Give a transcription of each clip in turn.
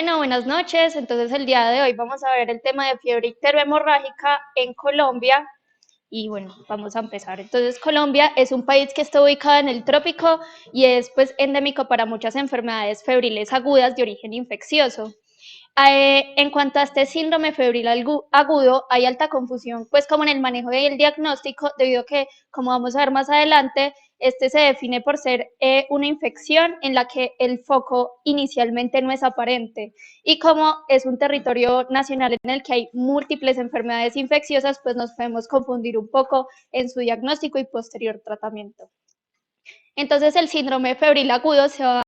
Bueno, buenas noches. Entonces el día de hoy vamos a ver el tema de fiebre icterohemorrágica en Colombia y bueno, vamos a empezar. Entonces Colombia es un país que está ubicado en el trópico y es pues endémico para muchas enfermedades febriles agudas de origen infeccioso. En cuanto a este síndrome febril agudo, hay alta confusión, pues como en el manejo y el diagnóstico, debido a que, como vamos a ver más adelante, este se define por ser una infección en la que el foco inicialmente no es aparente. Y como es un territorio nacional en el que hay múltiples enfermedades infecciosas, pues nos podemos confundir un poco en su diagnóstico y posterior tratamiento. Entonces el síndrome febril agudo se va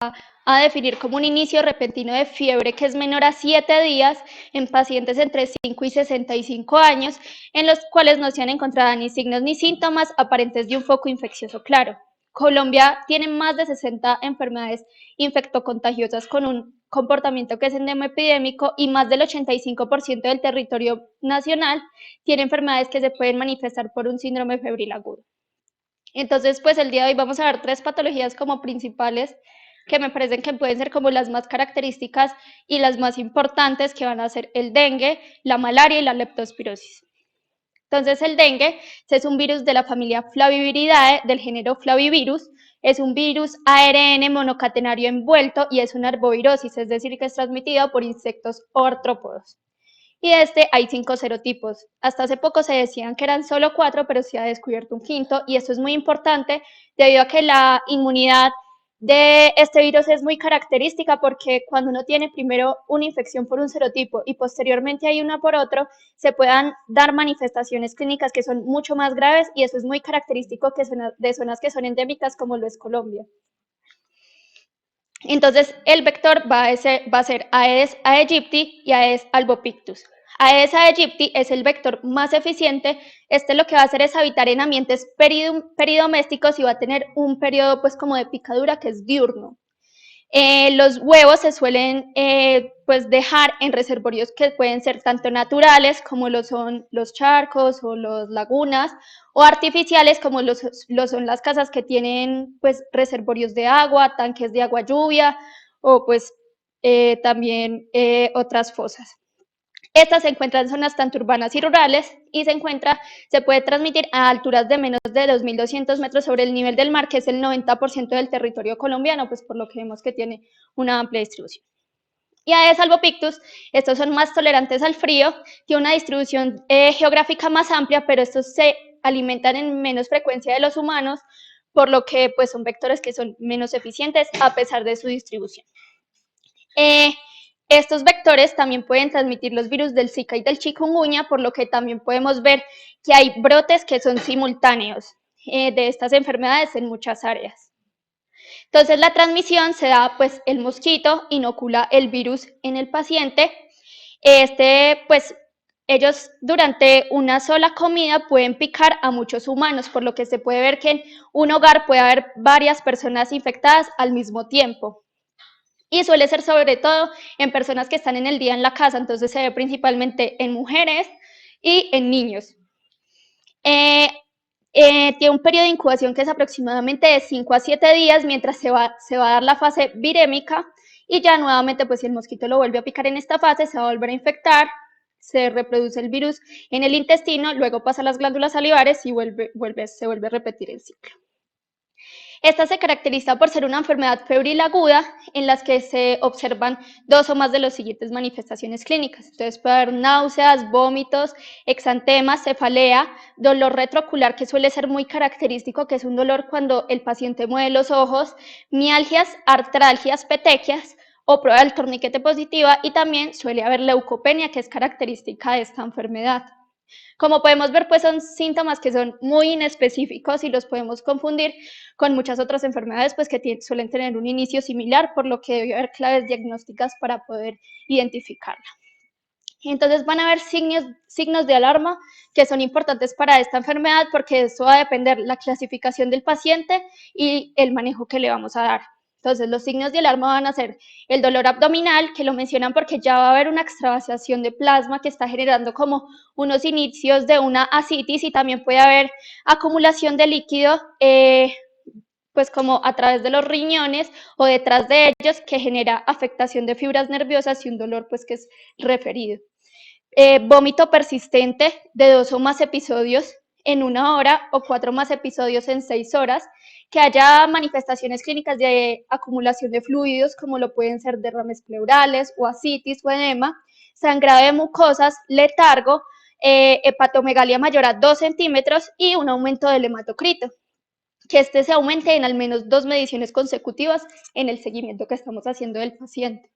a definir como un inicio repentino de fiebre que es menor a 7 días en pacientes entre 5 y 65 años, en los cuales no se han encontrado ni signos ni síntomas aparentes de un foco infeccioso claro. Colombia tiene más de 60 enfermedades infectocontagiosas con un comportamiento que es endemioepidémico y más del 85% del territorio nacional tiene enfermedades que se pueden manifestar por un síndrome febril agudo. Entonces, pues el día de hoy vamos a ver 3 patologías como principales que me parecen que pueden ser como las más características y las más importantes, que van a ser el dengue, la malaria y la leptospirosis. Entonces el dengue es un virus de la familia Flaviviridae del género Flavivirus, es un virus ARN monocatenario envuelto y es una arbovirosis, es decir, que es transmitido por insectos o artrópodos. Y de este hay 5 serotipos. Hasta hace poco se decían que eran solo 4, pero se ha descubierto un quinto, y esto es muy importante debido a que la inmunidad de este virus es muy característica, porque cuando uno tiene primero una infección por un serotipo y posteriormente hay una por otro, se puedan dar manifestaciones clínicas que son mucho más graves, y eso es muy característico de zonas que son endémicas como lo es Colombia. Entonces, el vector va a ser Aedes aegypti y Aedes albopictus. Aedes aegypti es el vector más eficiente. Este lo que va a hacer es habitar en ambientes peridomésticos y va a tener un periodo pues como de picadura que es diurno. Los huevos se suelen pues dejar en reservorios que pueden ser tanto naturales como lo son los charcos o las lagunas, o artificiales como lo son las casas que tienen pues reservorios de agua, tanques de agua lluvia o pues también otras fosas. Estas se encuentran en zonas tanto urbanas y rurales y se puede transmitir a alturas de menos de 2.200 metros sobre el nivel del mar, que es el 90% del territorio colombiano, pues por lo que vemos que tiene una amplia distribución. Y Aedes albopictus, estos son más tolerantes al frío, tienen una distribución geográfica más amplia, pero estos se alimentan en menos frecuencia de los humanos, por lo que pues son vectores que son menos eficientes a pesar de su distribución. Estos vectores también pueden transmitir los virus del Zika y del chikungunya, por lo que también podemos ver que hay brotes que son simultáneos de estas enfermedades en muchas áreas. Entonces la transmisión se da, pues el mosquito inocula el virus en el paciente. Pues ellos durante una sola comida pueden picar a muchos humanos, por lo que se puede ver que en un hogar puede haber varias personas infectadas al mismo tiempo. Y suele ser sobre todo en personas que están en el día en la casa, entonces se ve principalmente en mujeres y en niños. Tiene un periodo de incubación que es aproximadamente de 5 a 7 días, mientras se va a dar la fase virémica, y ya nuevamente, pues si el mosquito lo vuelve a picar en esta fase, se va a volver a infectar, se reproduce el virus en el intestino, luego pasa a las glándulas salivares y se vuelve a repetir el ciclo. Esta se caracteriza por ser una enfermedad febril aguda en las que se observan 2 o más de las siguientes manifestaciones clínicas. Entonces puede haber náuseas, vómitos, exantemas, cefalea, dolor retroocular, que suele ser muy característico, que es un dolor cuando el paciente mueve los ojos, mialgias, artralgias, petequias o prueba del torniquete positiva, y también suele haber leucopenia, que es característica de esta enfermedad. Como podemos ver, pues son síntomas que son muy inespecíficos y los podemos confundir con muchas otras enfermedades pues que suelen tener un inicio similar, por lo que debe haber claves diagnósticas para poder identificarla. Entonces van a haber signos de alarma que son importantes para esta enfermedad, porque eso va a depender la clasificación del paciente y el manejo que le vamos a dar. Entonces los signos de alarma van a ser el dolor abdominal, que lo mencionan porque ya va a haber una extravasación de plasma que está generando como unos inicios de una ascitis, y también puede haber acumulación de líquido pues como a través de los riñones o detrás de ellos, que genera afectación de fibras nerviosas y un dolor pues que es referido. Vómito persistente de 2 o más episodios en 1 hora o 4 más episodios en 6 horas, que haya manifestaciones clínicas de acumulación de fluidos, como lo pueden ser derrames pleurales o ascitis o edema, sangrado de mucosas, letargo, hepatomegalia mayor a 2 centímetros y un aumento del hematocrito, que este se aumente en al menos 2 mediciones consecutivas en el seguimiento que estamos haciendo del paciente.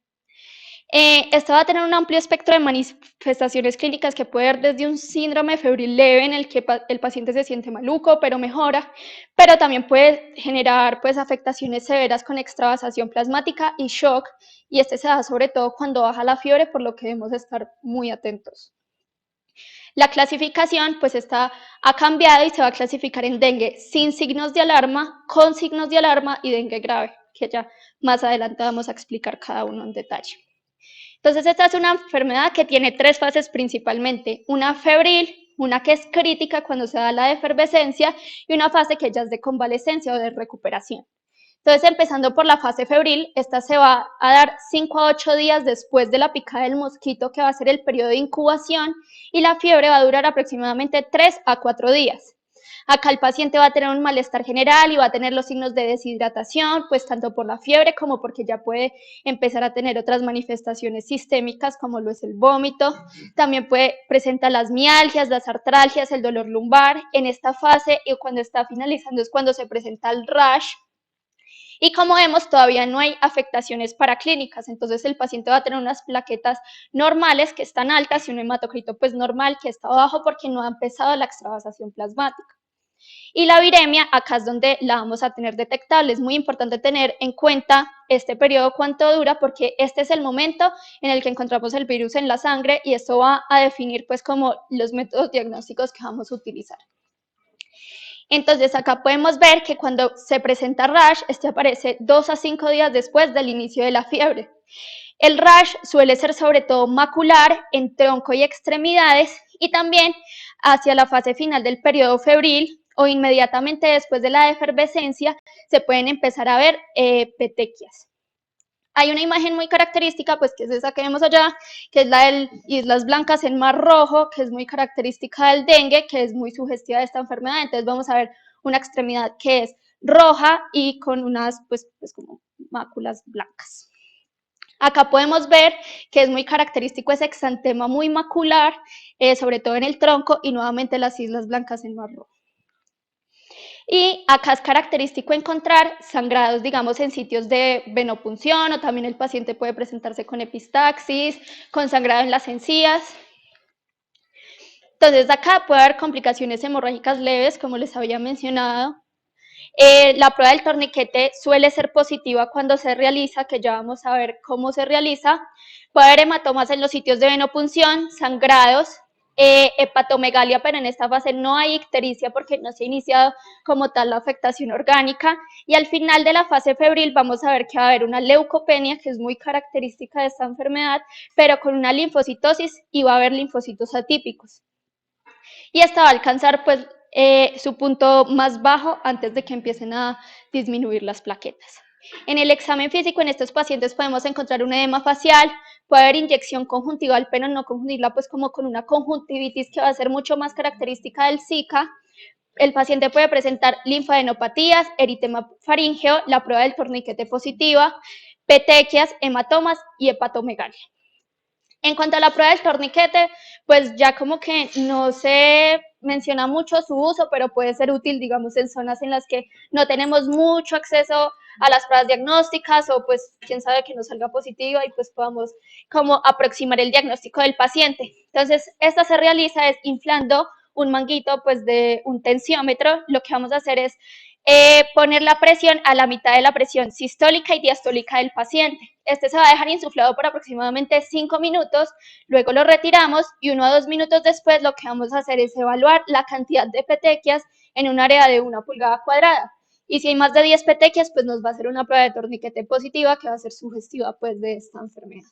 Esto va a tener un amplio espectro de manifestaciones clínicas que puede ir desde un síndrome febril leve en el que el paciente se siente maluco pero mejora, pero también puede generar pues afectaciones severas con extravasación plasmática y shock, y este se da sobre todo cuando baja la fiebre, por lo que debemos estar muy atentos. La clasificación pues ha cambiado y se va a clasificar en dengue sin signos de alarma, con signos de alarma y dengue grave, que ya más adelante vamos a explicar cada uno en detalle. Entonces, esta es una enfermedad que tiene 3 fases principalmente: una febril, una que es crítica cuando se da la efervescencia y una fase que ya es de convalescencia o de recuperación. Entonces, empezando por la fase febril, esta se va a dar 5 a 8 días después de la picada del mosquito, que va a ser el periodo de incubación, y la fiebre va a durar aproximadamente 3 a 4 días. Acá el paciente va a tener un malestar general y va a tener los signos de deshidratación, pues tanto por la fiebre como porque ya puede empezar a tener otras manifestaciones sistémicas, como lo es el vómito. También puede presentar las mialgias, las artralgias, el dolor lumbar. En esta fase y cuando está finalizando es cuando se presenta el rash. Y como vemos, todavía no hay afectaciones paraclínicas, entonces el paciente va a tener unas plaquetas normales que están altas y un hematocrito pues normal que está bajo porque no ha empezado la extravasación plasmática. Y la viremia, acá es donde la vamos a tener detectable. Es muy importante tener en cuenta este periodo, cuánto dura, porque este es el momento en el que encontramos el virus en la sangre y esto va a definir pues como los métodos diagnósticos que vamos a utilizar. Entonces acá podemos ver que cuando se presenta rash, este aparece 2 a 5 días después del inicio de la fiebre. El rash suele ser sobre todo macular, en tronco y extremidades, y también hacia la fase final del periodo febril o inmediatamente después de la efervescencia se pueden empezar a ver petequias. Hay una imagen muy característica, pues que es esa que vemos allá, que es la de Islas Blancas en Mar Rojo, que es muy característica del dengue, que es muy sugestiva de esta enfermedad. Entonces vamos a ver una extremidad que es roja y con unas pues como máculas blancas. Acá podemos ver que es muy característico ese exantema muy macular, sobre todo en el tronco, y nuevamente las Islas Blancas en Mar Rojo. Y acá es característico encontrar sangrados, digamos, en sitios de venopunción, o también el paciente puede presentarse con epistaxis, con sangrado en las encías. Entonces, acá puede haber complicaciones hemorrágicas leves, como les había mencionado. La prueba del torniquete suele ser positiva cuando se realiza, que ya vamos a ver cómo se realiza. Puede haber hematomas en los sitios de venopunción, sangrados, hepatomegalia, pero en esta fase no hay ictericia porque no se ha iniciado como tal la afectación orgánica. Y al final de la fase febril vamos a ver que va a haber una leucopenia, que es muy característica de esta enfermedad, pero con una linfocitosis, y va a haber linfocitos atípicos. Y esta va a alcanzar pues su punto más bajo antes de que empiecen a disminuir las plaquetas. En el examen físico en estos pacientes podemos encontrar un edema facial, puede haber inyección conjuntival, pero no confundirla pues como con una conjuntivitis, que va a ser mucho más característica del Zika. El paciente puede presentar linfadenopatías, eritema faríngeo, la prueba del torniquete positiva, petequias, hematomas y hepatomegalia. En cuanto a la prueba del torniquete, pues ya como que no se menciona mucho su uso, pero puede ser útil, digamos, en zonas en las que no tenemos mucho acceso a las pruebas diagnósticas, o pues quién sabe que nos salga positiva y pues podamos como aproximar el diagnóstico del paciente. Entonces, esta se realiza es inflando un manguito pues de un tensiómetro. Lo que vamos a hacer es poner la presión a la mitad de la presión sistólica y diastólica del paciente. Este se va a dejar insuflado por aproximadamente 5 minutos, luego lo retiramos y 1 a 2 minutos después lo que vamos a hacer es evaluar la cantidad de petequias en un área de 1 pulgada cuadrada. Y si hay más de 10 petequias, pues nos va a hacer una prueba de torniquete positiva, que va a ser sugestiva pues de esta enfermedad.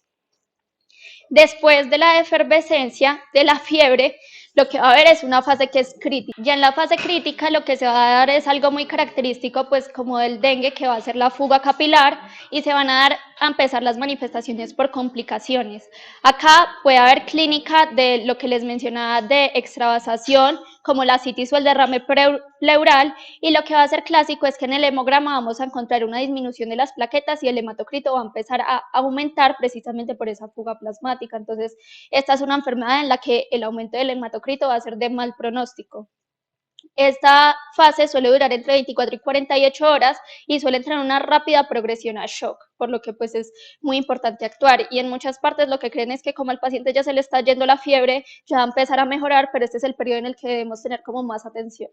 Después de la efervescencia, de la fiebre, lo que va a haber es una fase que es crítica. Ya en la fase crítica lo que se va a dar es algo muy característico, pues como del dengue, que va a ser la fuga capilar, y se van a empezar las manifestaciones por complicaciones. Acá puede haber clínica de lo que les mencionaba de extravasación, como la citis o el derrame pleural, y lo que va a ser clásico es que en el hemograma vamos a encontrar una disminución de las plaquetas y el hematocrito va a empezar a aumentar precisamente por esa fuga plasmática. Entonces, esta es una enfermedad en la que el aumento del hematocrito va a ser de mal pronóstico. Esta fase suele durar entre 24 y 48 horas y suele tener una rápida progresión a shock, por lo que pues es muy importante actuar. Y en muchas partes lo que creen es que como al paciente ya se le está yendo la fiebre, ya va a empezar a mejorar, pero este es el periodo en el que debemos tener como más atención.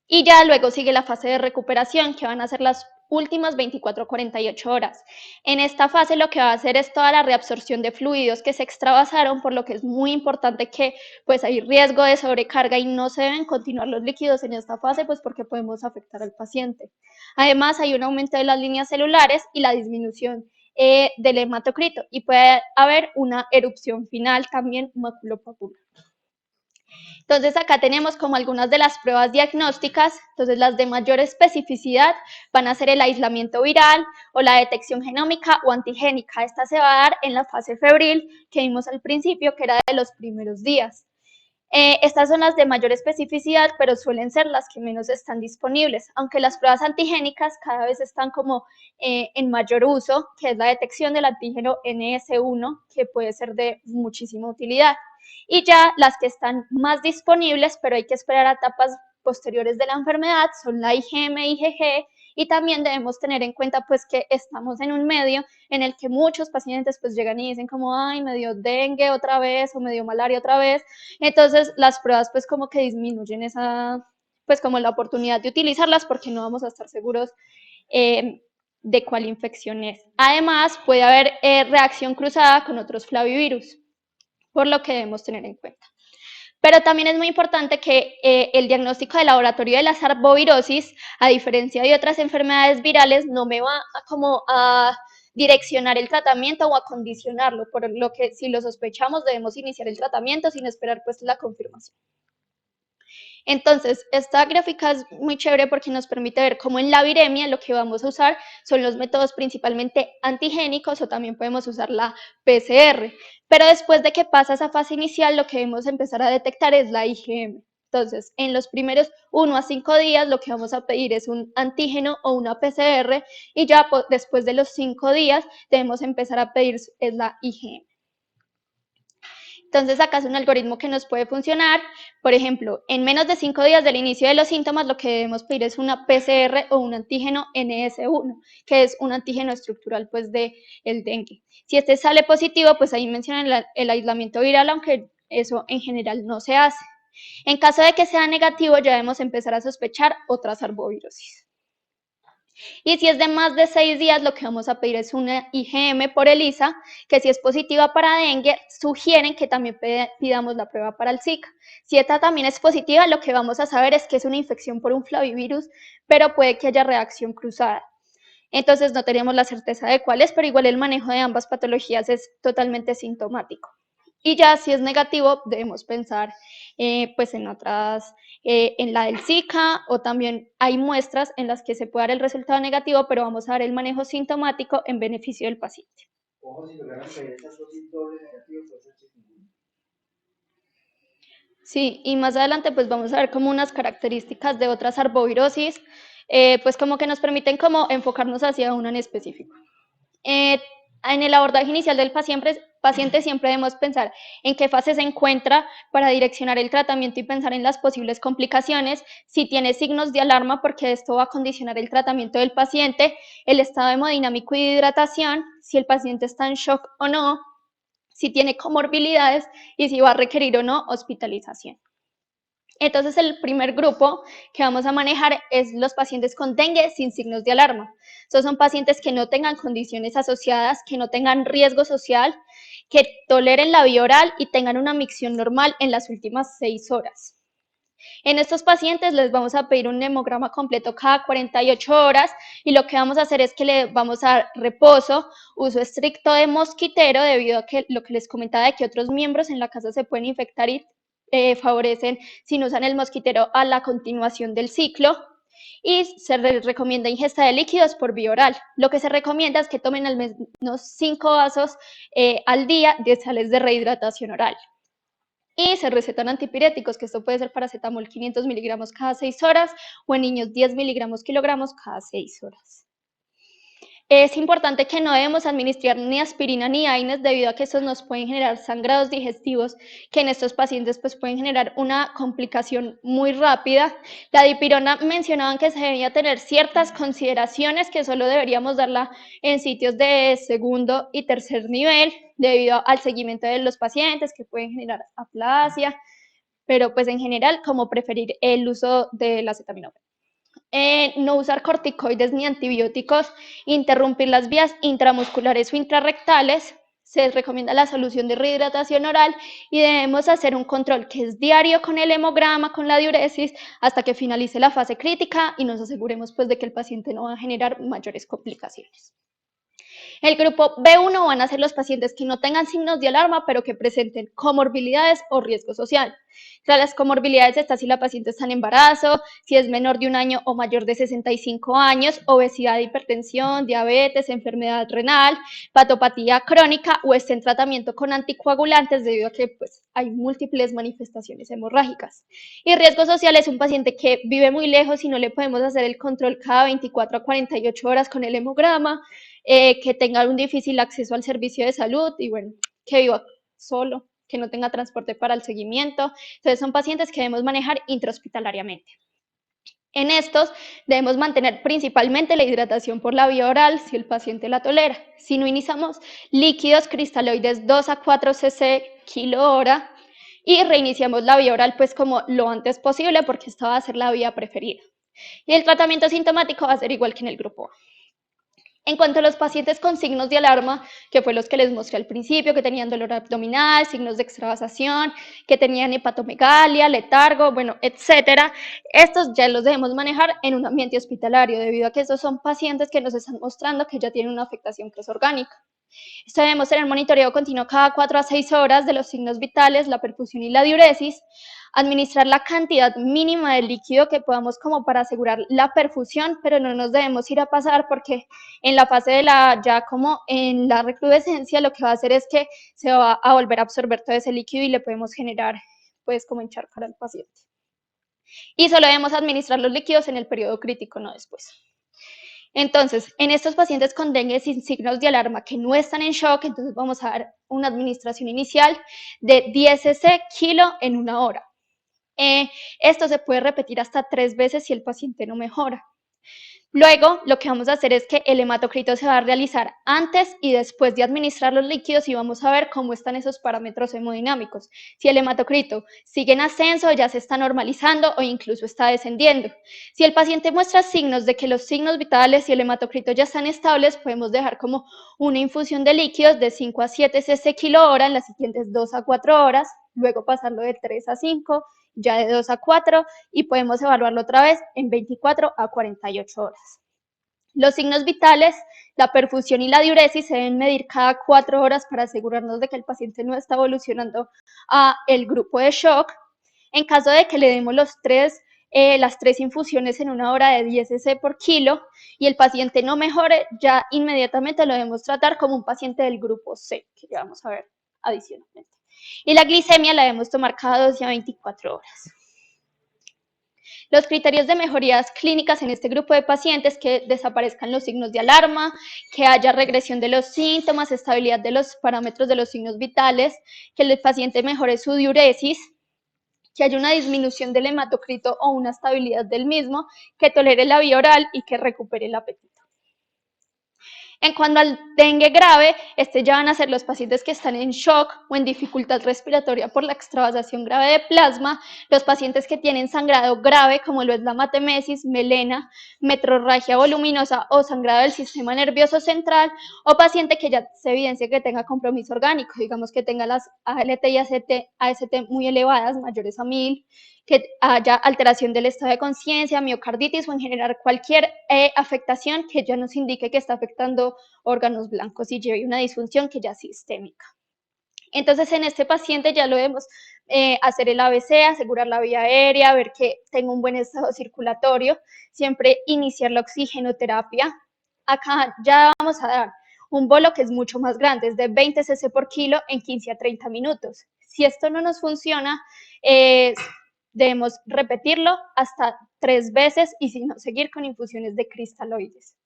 Y ya luego sigue la fase de recuperación, que van a ser las últimas 24 a 48 horas. En esta fase lo que va a hacer es toda la reabsorción de fluidos que se extravasaron, por lo que es muy importante que pues hay riesgo de sobrecarga y no se deben continuar los líquidos en esta fase, pues porque podemos afectar al paciente. Además hay un aumento de las líneas celulares y la disminución del hematocrito, y puede haber una erupción final también maculopapular. Entonces acá tenemos como algunas de las pruebas diagnósticas. Entonces las de mayor especificidad van a ser el aislamiento viral o la detección genómica o antigénica. Esta se va a dar en la fase febril que vimos al principio, que era de los primeros días. Estas son las de mayor especificidad, pero suelen ser las que menos están disponibles, aunque las pruebas antigénicas cada vez están como en mayor uso, que es la detección del antígeno NS1, que puede ser de muchísima utilidad. Y ya las que están más disponibles, pero hay que esperar a etapas posteriores de la enfermedad, son la IgM, IgG, y también debemos tener en cuenta pues que estamos en un medio en el que muchos pacientes pues llegan y dicen como, ay, me dio dengue otra vez o me dio malaria otra vez. Entonces las pruebas pues como que disminuyen esa, pues como la oportunidad de utilizarlas, porque no vamos a estar seguros de cuál infección es. Además puede haber reacción cruzada con otros flavivirus, por lo que debemos tener en cuenta. Pero también es muy importante que el diagnóstico de laboratorio de la arbovirosis, a diferencia de otras enfermedades virales, no me va a direccionar el tratamiento o a condicionarlo, por lo que si lo sospechamos debemos iniciar el tratamiento sin esperar pues la confirmación. Entonces, esta gráfica es muy chévere porque nos permite ver cómo en la viremia lo que vamos a usar son los métodos principalmente antigénicos, o también podemos usar la PCR. Pero después de que pasa esa fase inicial, lo que debemos empezar a detectar es la IgM. Entonces, en los primeros 1 a 5 días, lo que vamos a pedir es un antígeno o una PCR, y ya después de los 5 días, debemos empezar a pedir es la IgM. Entonces acá es un algoritmo que nos puede funcionar. Por ejemplo, en menos de 5 días del inicio de los síntomas, lo que debemos pedir es una PCR o un antígeno NS1, que es un antígeno estructural pues del dengue. Si este sale positivo, pues ahí mencionan el aislamiento viral, aunque eso en general no se hace. En caso de que sea negativo, ya debemos empezar a sospechar otras arbovirosis. Y si es de más de 6 días, lo que vamos a pedir es una IgM por ELISA, que si es positiva para dengue, sugieren que también pidamos la prueba para el Zika. Si esta también es positiva, lo que vamos a saber es que es una infección por un flavivirus, pero puede que haya reacción cruzada. Entonces no tenemos la certeza de cuál es, pero igual el manejo de ambas patologías es totalmente sintomático. Y ya si es negativo, debemos pensar pues en otras, en la del Zika, o también hay muestras en las que se puede dar el resultado negativo, pero vamos a dar el manejo sintomático en beneficio del paciente. Ojo, si lograran pedir esas dosis doble negativas, pues sí, y más adelante pues vamos a ver como unas características de otras arbovirosis, pues como que nos permiten como enfocarnos hacia una en específico. En el abordaje inicial del paciente siempre debemos pensar en qué fase se encuentra para direccionar el tratamiento y pensar en las posibles complicaciones, si tiene signos de alarma, porque esto va a condicionar el tratamiento del paciente, el estado hemodinámico y de hidratación, si el paciente está en shock o no, si tiene comorbilidades y si va a requerir o no hospitalización. Entonces el primer grupo que vamos a manejar es los pacientes con dengue sin signos de alarma. Estos son pacientes que no tengan condiciones asociadas, que no tengan riesgo social, que toleren la vía oral y tengan una micción normal en las últimas 6 horas. En estos pacientes les vamos a pedir un hemograma completo cada 48 horas, y lo que vamos a hacer es que le vamos a dar reposo, uso estricto de mosquitero, debido a que lo que les comentaba de que otros miembros en la casa se pueden infectar y favorecen, si no usan el mosquitero, a la continuación del ciclo. Y se recomienda ingesta de líquidos por vía oral. Lo que se recomienda es que tomen al menos 5 vasos al día de sales de rehidratación oral. Y se recetan antipiréticos, que esto puede ser paracetamol 500 miligramos cada 6 horas o en niños 10 miligramos kilogramos cada 6 horas. Es importante que no debemos administrar ni aspirina ni AINES debido a que estos nos pueden generar sangrados digestivos que en estos pacientes pues pueden generar una complicación muy rápida. La dipirona mencionaban que se debía tener ciertas consideraciones que solo deberíamos darla en sitios de segundo y tercer nivel debido al seguimiento de los pacientes que pueden generar aplasia, pero pues en general como preferir el uso de la acetaminofén. No usar corticoides ni antibióticos, interrumpir las vías intramusculares o intrarrectales. Se recomienda la solución de rehidratación oral y debemos hacer un control que es diario con el hemograma, con la diuresis, hasta que finalice la fase crítica y nos aseguremos pues de que el paciente no va a generar mayores complicaciones. El grupo B1 van a ser los pacientes que no tengan signos de alarma, pero que presenten comorbilidades o riesgo social. Entre las comorbilidades está si la paciente está en embarazo, si es menor de 1 año o mayor de 65 años, obesidad, hipertensión, diabetes, enfermedad renal, patopatía crónica o esté en tratamiento con anticoagulantes debido a que pues, hay múltiples manifestaciones hemorrágicas. Y riesgo social es un paciente que vive muy lejos y no le podemos hacer el control cada 24 a 48 horas con el hemograma, que tenga un difícil acceso al servicio de salud y bueno, que viva solo, que no tenga transporte para el seguimiento. Entonces son pacientes que debemos manejar intrahospitalariamente. En estos debemos mantener principalmente la hidratación por la vía oral si el paciente la tolera. Si no iniciamos líquidos cristaloides 2 a 4 cc kilo hora y reiniciamos la vía oral pues como lo antes posible porque esta va a ser la vía preferida. Y el tratamiento sintomático va a ser igual que en el grupo A. En cuanto a los pacientes con signos de alarma, que fue los que les mostré al principio, que tenían dolor abdominal, signos de extravasación, que tenían hepatomegalia, letargo, bueno, etcétera, estos ya los debemos manejar en un ambiente hospitalario, debido a que estos son pacientes que nos están mostrando que ya tienen una afectación que es orgánica. Esto debemos tener monitoreo continuo cada 4 a 6 horas de los signos vitales, la perfusión y la diuresis, administrar la cantidad mínima de líquido que podamos como para asegurar la perfusión, pero no nos debemos ir a pasar porque en la fase de ya como en la recrudescencia lo que va a hacer es que se va a volver a absorber todo ese líquido y le podemos generar pues como encharcar al paciente. Y solo debemos administrar los líquidos en el periodo crítico, no después. Entonces, en estos pacientes con dengue sin signos de alarma que no están en shock, entonces vamos a dar una administración inicial de 10 cc kilo en 1 hora. Esto se puede repetir hasta 3 veces si el paciente no mejora. Luego, lo que vamos a hacer es que el hematocrito se va a realizar antes y después de administrar los líquidos y vamos a ver cómo están esos parámetros hemodinámicos. Si el hematocrito sigue en ascenso, ya se está normalizando o incluso está descendiendo. Si el paciente muestra signos de que los signos vitales y el hematocrito ya están estables, podemos dejar como una infusión de líquidos de 5 a 7 cc kilo hora en las siguientes 2 a 4 horas, luego pasarlo de 3 a 5, ya de 2 a 4 y podemos evaluarlo otra vez en 24 a 48 horas. Los signos vitales, la perfusión y la diuresis se deben medir cada 4 horas para asegurarnos de que el paciente no está evolucionando a el grupo de shock. En caso de que le demos las 3 infusiones en 1 hora de 10 cc por kilo y el paciente no mejore, ya inmediatamente lo debemos tratar como un paciente del grupo C, que ya vamos a ver adicionalmente. Y la glicemia la debemos tomar cada 12 a 24 horas. Los criterios de mejorías clínicas en este grupo de pacientes: que desaparezcan los signos de alarma, que haya regresión de los síntomas, estabilidad de los parámetros de los signos vitales, que el paciente mejore su diuresis, que haya una disminución del hematocrito o una estabilidad del mismo, que tolere la vía oral y que recupere el apetito. En cuanto al dengue grave, ya van a ser los pacientes que están en shock o en dificultad respiratoria por la extravasación grave de plasma, los pacientes que tienen sangrado grave como lo es la matemesis, melena, metrorragia voluminosa o sangrado del sistema nervioso central, o paciente que ya se evidencia que tenga compromiso orgánico, digamos que tenga las ALT y AST muy elevadas, mayores a 1000, que haya alteración del estado de conciencia, miocarditis o en general cualquier afectación que ya nos indique que está afectando órganos blancos y lleve una disfunción que ya es sistémica. Entonces, en este paciente ya lo debemos hacer el ABC, asegurar la vía aérea, ver que tenga un buen estado circulatorio, siempre iniciar la oxigenoterapia. Acá ya vamos a dar un bolo que es mucho más grande, es de 20 cc por kilo en 15 a 30 minutos. Si esto no nos funciona, debemos repetirlo hasta 3 veces y si no, seguir con infusiones de cristaloides.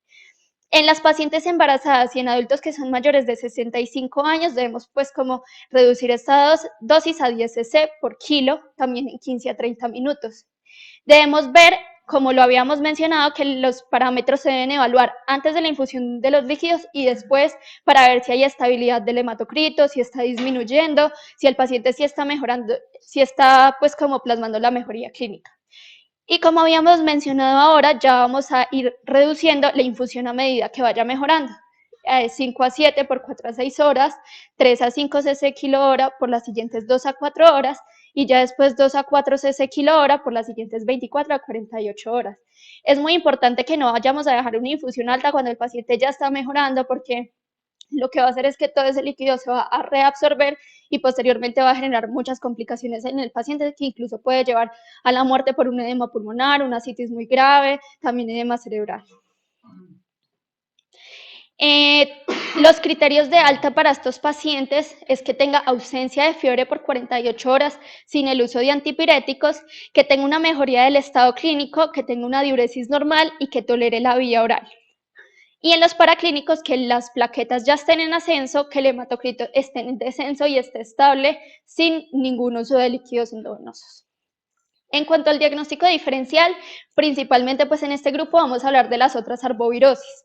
En las pacientes embarazadas y en adultos que son mayores de 65 años, debemos pues como reducir esta dosis a 10 cc por kilo, también en 15 a 30 minutos. Debemos ver, como lo habíamos mencionado, que los parámetros se deben evaluar antes de la infusión de los líquidos y después para ver si hay estabilidad del hematocrito, si está disminuyendo, si el paciente sí está mejorando, si está pues como plasmando la mejoría clínica. Y como habíamos mencionado ahora, ya vamos a ir reduciendo la infusión a medida que vaya mejorando. 5 a 7 por 4 a 6 horas, 3 a 5 cc kilo hora por las siguientes 2 a 4 horas y ya después 2 a 4 cc kilo hora por las siguientes 24 a 48 horas. Es muy importante que no vayamos a dejar una infusión alta cuando el paciente ya está mejorando porque lo que va a hacer es que todo ese líquido se va a reabsorber y posteriormente va a generar muchas complicaciones en el paciente que incluso puede llevar a la muerte por un edema pulmonar, una ascitis muy grave, también edema cerebral. Los criterios de alta para estos pacientes es que tenga ausencia de fiebre por 48 horas sin el uso de antipiréticos, que tenga una mejoría del estado clínico, que tenga una diuresis normal y que tolere la vía oral. Y en los paraclínicos que las plaquetas ya estén en ascenso, que el hematocrito esté en descenso y esté estable sin ningún uso de líquidos endovenosos. En cuanto al diagnóstico diferencial, principalmente pues en este grupo vamos a hablar de las otras arbovirosis.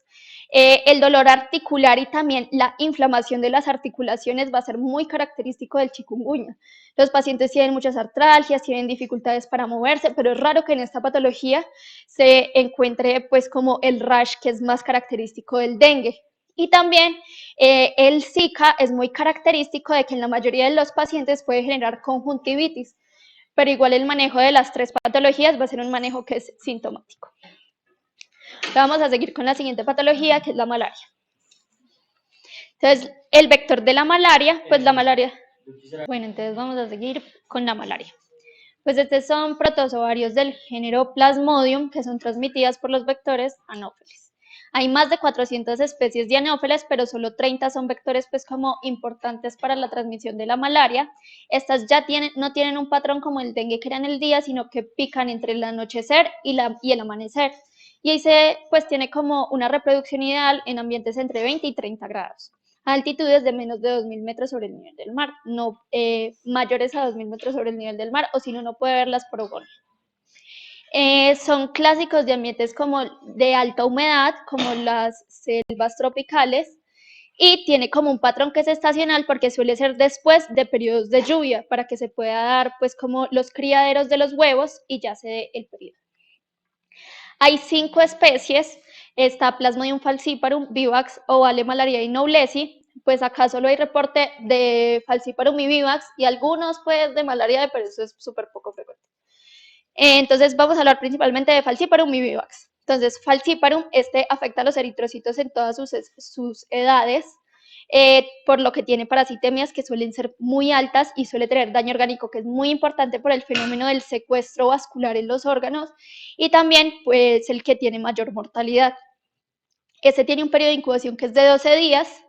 El dolor articular y también la inflamación de las articulaciones va a ser muy característico del chikungunya. Los pacientes tienen muchas artralgias, tienen dificultades para moverse, pero es raro que en esta patología se encuentre pues como el rash que es más característico del dengue. Y también el Zika es muy característico de que en la mayoría de los pacientes puede generar conjuntivitis, pero igual el manejo de las 3 patologías va a ser un manejo que es sintomático. Vamos a seguir con la siguiente patología, que es la malaria. Entonces, el vector de la malaria, pues la malaria... Bueno, entonces vamos a seguir con la malaria. Pues estos son protozoarios del género Plasmodium, que son transmitidas por los vectores anófeles. Hay más de 400 especies de anófeles, pero solo 30 son vectores pues como importantes para la transmisión de la malaria. Estas ya no tienen un patrón como el dengue que era en el día, sino que pican entre el anochecer y el amanecer. Y ahí pues tiene como una reproducción ideal en ambientes entre 20 y 30 grados. A altitudes de menos de 2.000 metros sobre el nivel del mar, no mayores a 2.000 metros sobre el nivel del mar, o si no, no puede verlas por ogono. Son clásicos de ambientes como de alta humedad, como las selvas tropicales, y tiene como un patrón que es estacional porque suele ser después de periodos de lluvia, para que se pueda dar pues como los criaderos de los huevos y ya se dé el periodo. Hay 5 especies, está Plasmodium falciparum, vivax, ovale, malaria y noblesi. Pues acá solo hay reporte de falciparum y vivax y algunos pues de malaria, pero eso es súper poco frecuente. Entonces vamos a hablar principalmente de falciparum y vivax. Entonces falciparum, afecta a los eritrocitos en todas sus edades, por lo que tiene parasitemias que suelen ser muy altas y suele tener daño orgánico, que es muy importante por el fenómeno del secuestro vascular en los órganos, y también pues el que tiene mayor mortalidad. Este tiene un periodo de incubación que es de 12 días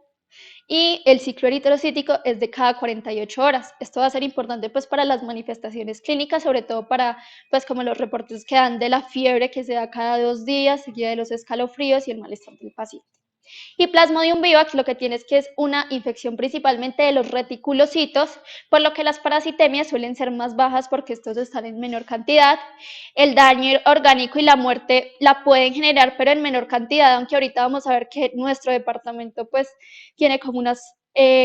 y el ciclo eritrocítico es de cada 48 horas. Esto va a ser importante pues para las manifestaciones clínicas, sobre todo para pues como los reportes que dan de la fiebre que se da cada 2 días, seguida de los escalofríos y el malestar del paciente. Y Plasmodium vivax lo que tiene es que es una infección principalmente de los reticulocitos, por lo que las parasitemias suelen ser más bajas porque estos están en menor cantidad. El daño orgánico y la muerte la pueden generar, pero en menor cantidad, aunque ahorita vamos a ver que nuestro departamento pues tiene como unas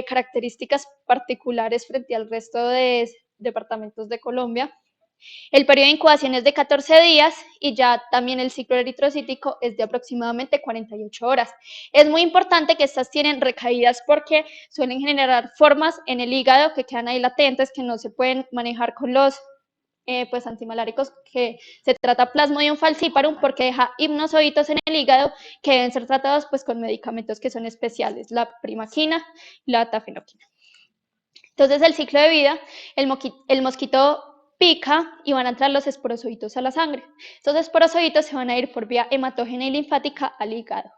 características particulares frente al resto de departamentos de Colombia. El periodo de incubación es de 14 días y ya también el ciclo eritrocítico es de aproximadamente 48 horas. Es muy importante que estas tienen recaídas porque suelen generar formas en el hígado que quedan ahí latentes, que no se pueden manejar con los pues antimaláricos, que se trata Plasmodium falciparum porque deja hipnozoitos en el hígado que deben ser tratados pues con medicamentos que son especiales, la primaquina y la tafenoquina. Entonces, el ciclo de vida, el mosquito pica y van a entrar los esporozoitos a la sangre. Estos esporozoitos se van a ir por vía hematógena y linfática al hígado.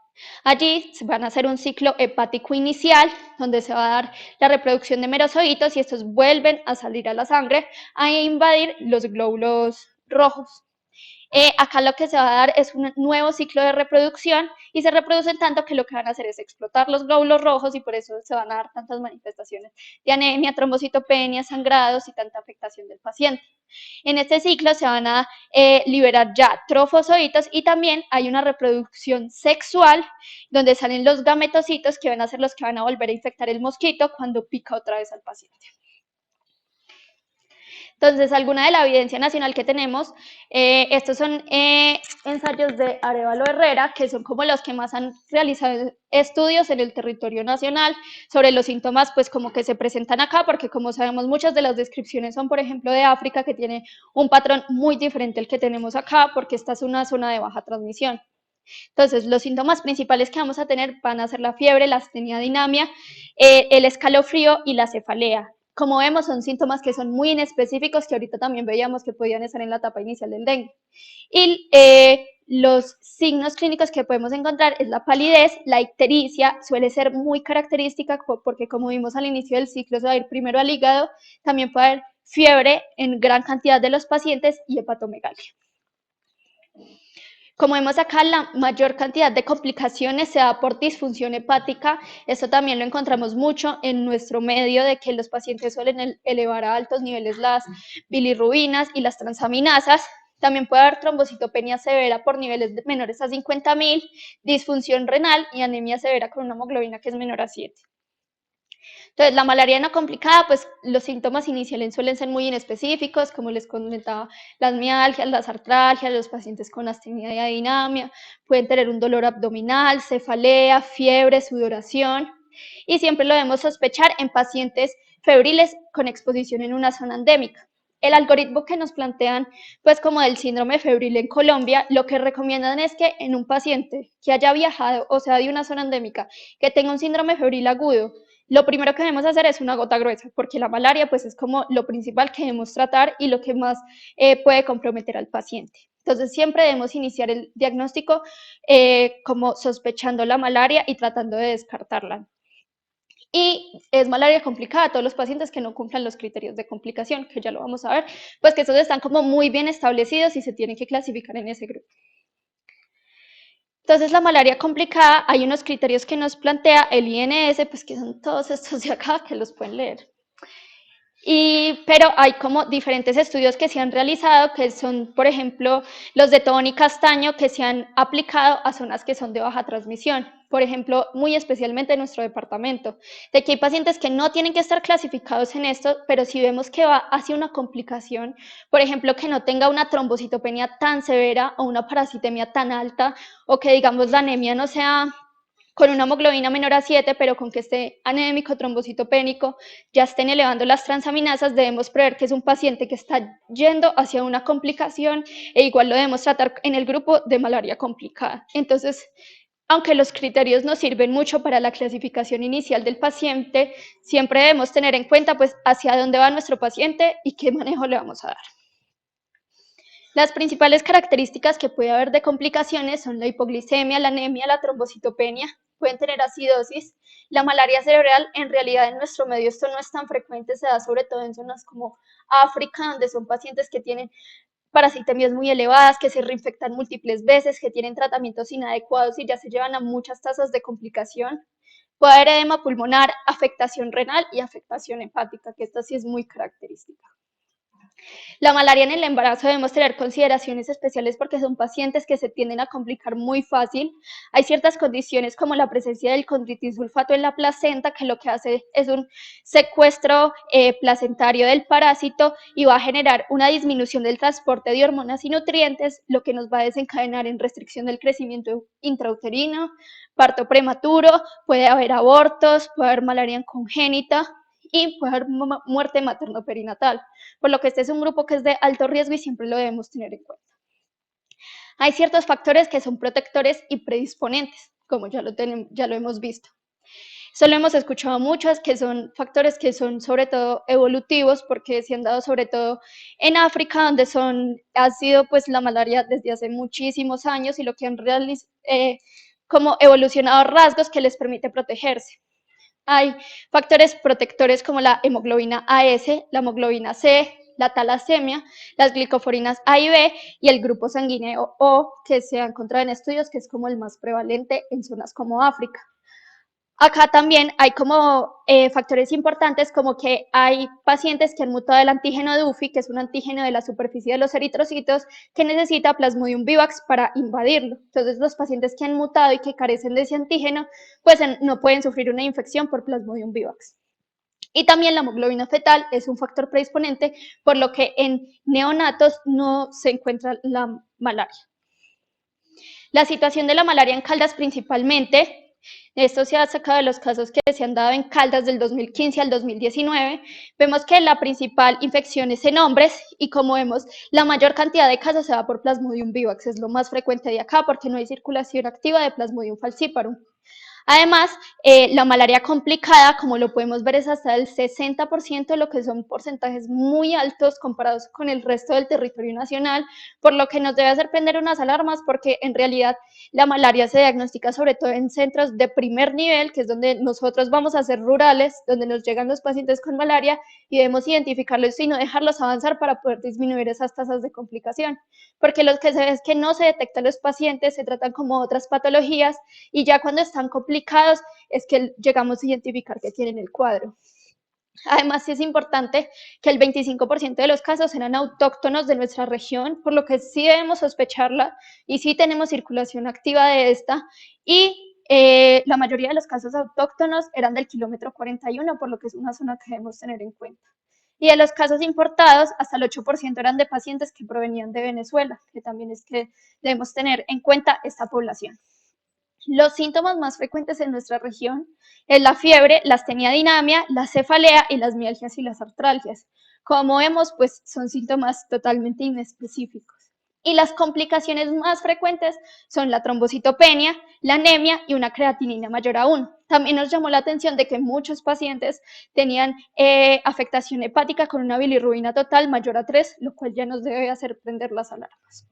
Allí van a hacer un ciclo hepático inicial, donde se va a dar la reproducción de merozoitos y estos vuelven a salir a la sangre a invadir los glóbulos rojos. Acá lo que se va a dar es un nuevo ciclo de reproducción y se reproducen tanto que lo que van a hacer es explotar los glóbulos rojos y por eso se van a dar tantas manifestaciones de anemia, trombocitopenia, sangrados y tanta afectación del paciente. En este ciclo se van a liberar ya trofosocitos y también hay una reproducción sexual donde salen los gametocitos que van a ser los que van a volver a infectar el mosquito cuando pica otra vez al paciente. Entonces, alguna de la evidencia nacional que tenemos, estos son ensayos de Arévalo Herrera, que son como los que más han realizado estudios en el territorio nacional sobre los síntomas, pues como que se presentan acá, porque como sabemos muchas de las descripciones son, por ejemplo, de África, que tiene un patrón muy diferente al que tenemos acá, porque esta es una zona de baja transmisión. Entonces, los síntomas principales que vamos a tener van a ser la fiebre, la astenia dinamia, el escalofrío y la cefalea. Como vemos, son síntomas que son muy inespecíficos, que ahorita también veíamos que podían estar en la etapa inicial del dengue. Y los signos clínicos que podemos encontrar es la palidez, la ictericia, suele ser muy característica porque como vimos al inicio del ciclo, se va a ir primero al hígado, también puede haber fiebre en gran cantidad de los pacientes y hepatomegalia. Como vemos acá, la mayor cantidad de complicaciones se da por disfunción hepática. Esto también lo encontramos mucho en nuestro medio, de que los pacientes suelen elevar a altos niveles las bilirrubinas y las transaminasas. También puede haber trombocitopenia severa por niveles menores a 50.000, disfunción renal y anemia severa con una hemoglobina que es menor a 7. Entonces, la malaria no complicada, pues los síntomas iniciales suelen ser muy inespecíficos, como les comentaba, las mialgias, las artralgias, los pacientes con astenia y adinamia, pueden tener un dolor abdominal, cefalea, fiebre, sudoración, y siempre lo debemos sospechar en pacientes febriles con exposición en una zona endémica. El algoritmo que nos plantean, pues como del síndrome febril en Colombia, lo que recomiendan es que en un paciente que haya viajado, o sea, de una zona endémica, que tenga un síndrome febril agudo, lo primero que debemos hacer es una gota gruesa, porque la malaria pues es como lo principal que debemos tratar y lo que más puede comprometer al paciente. Entonces siempre debemos iniciar el diagnóstico como sospechando la malaria y tratando de descartarla. Y es malaria complicada, todos los pacientes que no cumplan los criterios de complicación, que ya lo vamos a ver, pues que esos están como muy bien establecidos y se tienen que clasificar en ese grupo. Entonces, la malaria complicada, hay unos criterios que nos plantea el INS, pues que son todos estos de acá, que los pueden leer. Pero hay como diferentes estudios que se han realizado, que son, por ejemplo, los de Toni Castaño, que se han aplicado a zonas que son de baja transmisión. Por ejemplo, muy especialmente en nuestro departamento, de que hay pacientes que no tienen que estar clasificados en esto, pero si vemos que va hacia una complicación, por ejemplo, que no tenga una trombocitopenia tan severa o una parasitemia tan alta, o que digamos la anemia no sea con una hemoglobina menor a 7, pero con que esté anémico, trombocitopénico, ya estén elevando las transaminasas, debemos prever que es un paciente que está yendo hacia una complicación e igual lo debemos tratar en el grupo de malaria complicada. Entonces, aunque los criterios nos sirven mucho para la clasificación inicial del paciente, siempre debemos tener en cuenta pues hacia dónde va nuestro paciente y qué manejo le vamos a dar. Las principales características que puede haber de complicaciones son la hipoglicemia, la anemia, la trombocitopenia, pueden tener acidosis. La malaria cerebral, en realidad en nuestro medio esto no es tan frecuente, se da sobre todo en zonas como África, donde son pacientes que tienen parasitemias muy elevadas, que se reinfectan múltiples veces, que tienen tratamientos inadecuados y ya se llevan a muchas tasas de complicación. Puede haber edema pulmonar, afectación renal y afectación hepática, que esta sí es muy característica. La malaria en el embarazo debemos tener consideraciones especiales porque son pacientes que se tienden a complicar muy fácil. Hay ciertas condiciones como la presencia del condritis sulfato en la placenta, que lo que hace es un secuestro placentario del parásito y va a generar una disminución del transporte de hormonas y nutrientes, lo que nos va a desencadenar en restricción del crecimiento intrauterino, parto prematuro, puede haber abortos, puede haber malaria congénita y puede haber muerte materno-perinatal, por lo que este es un grupo que es de alto riesgo y siempre lo debemos tener en cuenta. Hay ciertos factores que son protectores y predisponentes, como ya lo hemos visto. Solo hemos escuchado muchas que son factores que son sobre todo evolutivos, porque se han dado sobre todo en África, donde ha sido pues la malaria desde hace muchísimos años y lo que han como evolucionado rasgos que les permite protegerse. Hay factores protectores como la hemoglobina AS, la hemoglobina C, la talasemia, las glicoforinas A y B y el grupo sanguíneo O, que se ha encontrado en estudios que es como el más prevalente en zonas como África. Acá también hay como factores importantes, como que hay pacientes que han mutado el antígeno de UFI, que es un antígeno de la superficie de los eritrocitos, que necesita Plasmodium vivax para invadirlo. Entonces, los pacientes que han mutado y que carecen de ese antígeno, pues no pueden sufrir una infección por Plasmodium vivax. Y también la hemoglobina fetal es un factor predisponente, por lo que en neonatos no se encuentra la malaria. La situación de la malaria en Caldas principalmente, esto se ha sacado de los casos que se han dado en Caldas del 2015 al 2019, vemos que la principal infección es en hombres y como vemos, la mayor cantidad de casos se da por Plasmodium vivax, es lo más frecuente de acá porque no hay circulación activa de Plasmodium falciparum. Además, la malaria complicada, como lo podemos ver, es hasta el 60%, lo que son porcentajes muy altos comparados con el resto del territorio nacional, por lo que nos debe hacer prender unas alarmas, porque en realidad la malaria se diagnostica sobre todo en centros de primer nivel, que es donde nosotros vamos a ser rurales, donde nos llegan los pacientes con malaria y debemos identificarlos y no dejarlos avanzar para poder disminuir esas tasas de complicación, porque lo que se ve es que no se detectan los pacientes, se tratan como otras patologías y ya cuando están complicados es que llegamos a identificar que tienen el cuadro. Además, sí es importante que el 25% de los casos eran autóctonos de nuestra región, por lo que sí debemos sospecharla y sí tenemos circulación activa de esta. Y la mayoría de los casos autóctonos eran del kilómetro 41, por lo que es una zona que debemos tener en cuenta. Y de los casos importados, hasta el 8% eran de pacientes que provenían de Venezuela, que también es que debemos tener en cuenta esta población. Los síntomas más frecuentes en nuestra región es la fiebre, la astenia dinamia, la cefalea y las mialgias y las artralgias. Como vemos, pues son síntomas totalmente inespecíficos. Y las complicaciones más frecuentes son la trombocitopenia, la anemia y una creatinina mayor aún. También nos llamó la atención de que muchos pacientes tenían afectación hepática con una bilirrubina total mayor a 3, lo cual ya nos debe hacer prender las alarmas.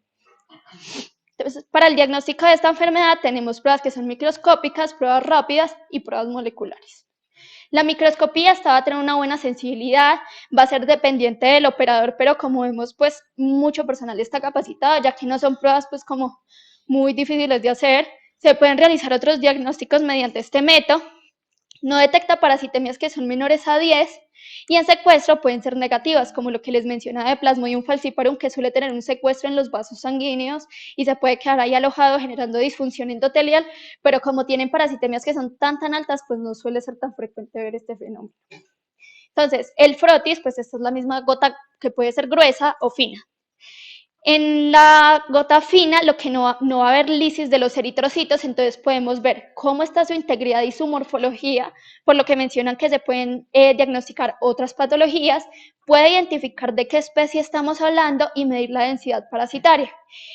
Entonces, para el diagnóstico de esta enfermedad tenemos pruebas que son microscópicas, pruebas rápidas y pruebas moleculares. La microscopía esta va a tener una buena sensibilidad, va a ser dependiente del operador, pero como vemos, pues mucho personal está capacitado, ya que no son pruebas pues como muy difíciles de hacer. Se pueden realizar otros diagnósticos mediante este método. No detecta parasitemias que son menores a 10 y en secuestro pueden ser negativas, como lo que les mencionaba de Plasmodium falciparum, que suele tener un secuestro en los vasos sanguíneos y se puede quedar ahí alojado generando disfunción endotelial, pero como tienen parasitemias que son tan altas, pues no suele ser tan frecuente ver este fenómeno. Entonces, el frotis, pues esta es la misma gota que puede ser gruesa o fina. En la gota fina, lo que no va a haber lisis de los eritrocitos, entonces podemos ver cómo está su integridad y su morfología, por lo que mencionan que se pueden diagnosticar otras patologías, puede identificar de qué especie estamos hablando y medir la densidad parasitaria.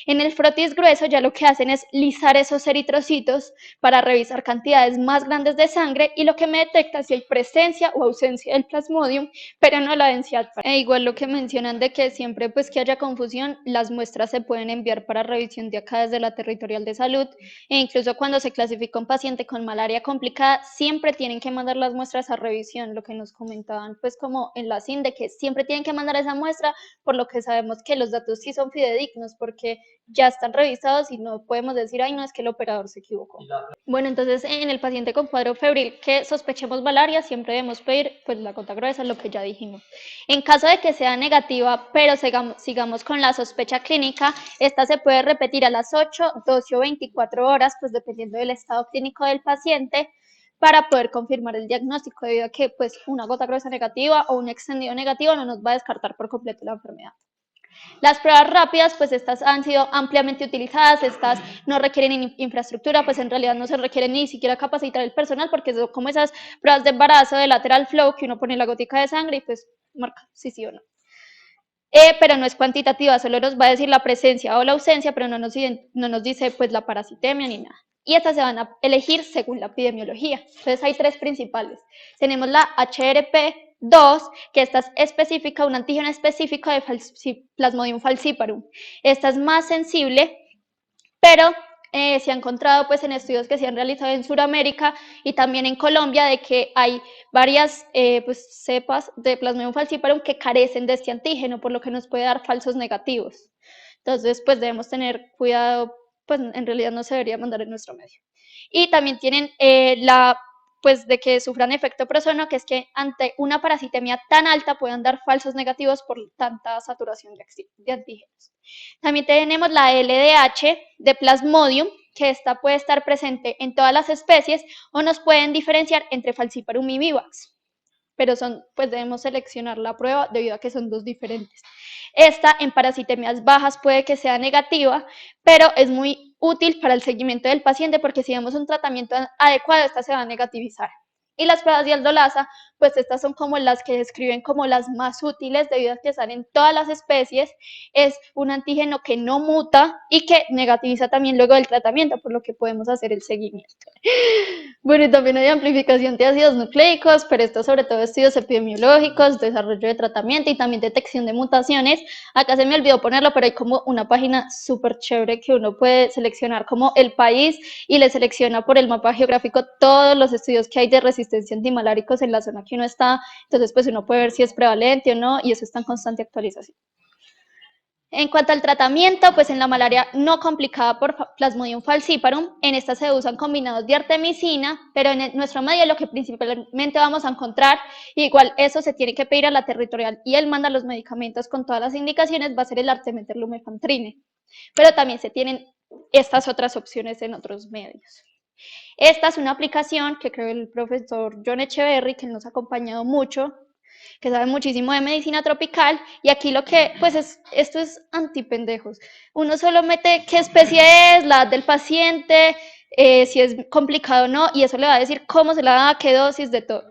En el frotis grueso ya lo que hacen es lisar esos eritrocitos para revisar cantidades más grandes de sangre y lo que me detecta si hay presencia o ausencia del plasmodium, pero no la densidad. Igual lo que mencionan de que siempre pues que haya confusión, las muestras se pueden enviar para revisión de acá desde la territorial de salud e incluso cuando se clasifica un paciente con malaria complicada, siempre tienen que mandar las muestras a revisión, lo que nos comentaban pues como en la CIN, de que siempre tienen que mandar esa muestra, por lo que sabemos que los datos sí son fidedignos porque ya están revisados y no podemos decir, ay no, es que el operador se equivocó. Bueno, entonces en el paciente con cuadro febril que sospechemos malaria, siempre debemos pedir pues la gota gruesa, lo que ya dijimos. En caso de que sea negativa, pero sigamos con la sospecha clínica, esta se puede repetir a las 8, 12 o 24 horas, pues dependiendo del estado clínico del paciente, para poder confirmar el diagnóstico, debido a que pues una gota gruesa negativa o un extendido negativo no nos va a descartar por completo la enfermedad. Las pruebas rápidas, pues estas han sido ampliamente utilizadas, estas no requieren infraestructura, pues en realidad no se requiere ni siquiera capacitar el personal, porque son como esas pruebas de embarazo de lateral flow, que uno pone la gotica de sangre y pues marca si sí o no. Pero no es cuantitativa, solo nos va a decir la presencia o la ausencia, pero no nos dice pues la parasitemia ni nada. y estas se van a elegir según la epidemiología. Entonces hay tres principales. Tenemos la HRP2, que esta es específica, un antígeno específico de Plasmodium falciparum. Esta es más sensible, pero se ha encontrado pues en estudios que se han realizado en Sudamérica y también en Colombia de que hay varias pues, cepas de Plasmodium falciparum que carecen de este antígeno, por lo que nos puede dar falsos negativos. Entonces, pues debemos tener cuidado, pues en realidad no se debería mandar en nuestro medio. Y también tienen pues de que sufran efecto prozono, que es que ante una parasitemia tan alta puedan dar falsos negativos por tanta saturación de antígenos. También tenemos la LDH de Plasmodium, que esta puede estar presente en todas las especies o nos pueden diferenciar entre Falciparum y Vivax, pero pues debemos seleccionar la prueba debido a que son dos diferentes. Esta en parasitemias bajas puede que sea negativa, pero es muy útil para el seguimiento del paciente porque si damos un tratamiento adecuado, esta se va a negativizar. Y las pruebas de aldolasa, pues estas son como las que describen como las más útiles debido a que están en todas las especies. Es un antígeno que no muta y que negativiza también luego del tratamiento, por lo que podemos hacer el seguimiento. Bueno, y también hay amplificación de ácidos nucleicos, pero esto sobre todo estudios epidemiológicos, desarrollo de tratamiento y también detección de mutaciones. Acá se me olvidó ponerlo, pero hay como una página súper chévere que uno puede seleccionar como el país y le selecciona por el mapa geográfico todos los estudios que hay de resistencia a antimaláricos en la zona que uno está. Entonces, pues uno puede ver si es prevalente o no y eso está en constante actualización. En cuanto al tratamiento, pues en la malaria no complicada por Plasmodium falciparum, en esta se usan combinados de artemisina, pero en nuestro medio lo que principalmente vamos a encontrar, igual eso se tiene que pedir a la territorial y él manda los medicamentos con todas las indicaciones, va a ser el artemether-lumefantrine, pero también se tienen estas otras opciones en otros medios. Esta es una aplicación que creo el profesor John Echeverry, que nos ha acompañado mucho, que sabe muchísimo de medicina tropical, y aquí lo que, pues esto es antipendejos. Uno solo mete qué especie es, la edad del paciente, si es complicado o no, y eso le va a decir cómo se la da, qué dosis, de todo.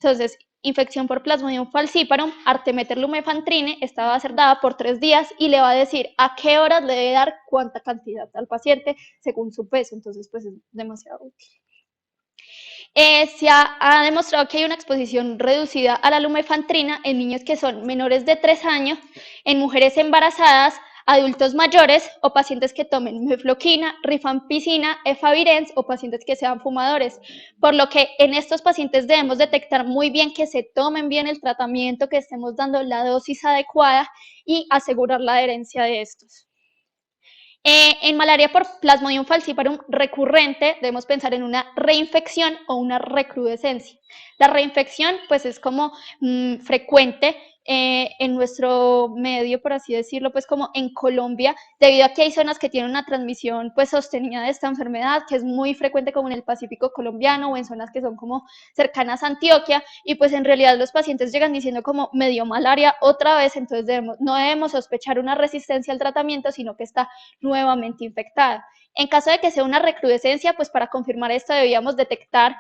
Entonces, infección por Plasmodium falciparum, artemether-lumefantrine, esta va a ser dada por 3 días y le va a decir a qué horas le debe dar cuánta cantidad al paciente según su peso, entonces pues es demasiado útil. Se ha demostrado que hay una exposición reducida a la lumefantrina en niños que son menores de 3 años, en mujeres embarazadas, adultos mayores o pacientes que tomen mefloquina, rifampicina, efavirenz o pacientes que sean fumadores. Por lo que en estos pacientes debemos detectar muy bien que se tomen bien el tratamiento, que estemos dando la dosis adecuada y asegurar la adherencia de estos. En malaria por Plasmodium falciparum recurrente debemos pensar en una reinfección o una recrudescencia. La reinfección pues es como frecuente en nuestro medio, por así decirlo, pues como en Colombia, debido a que hay zonas que tienen una transmisión pues sostenida de esta enfermedad, que es muy frecuente como en el Pacífico colombiano o en zonas que son como cercanas a Antioquia, y pues en realidad los pacientes llegan diciendo como me dio malaria otra vez, entonces no debemos sospechar una resistencia al tratamiento, sino que está nuevamente infectada. En caso de que sea una recrudescencia, pues para confirmar esto debíamos detectar,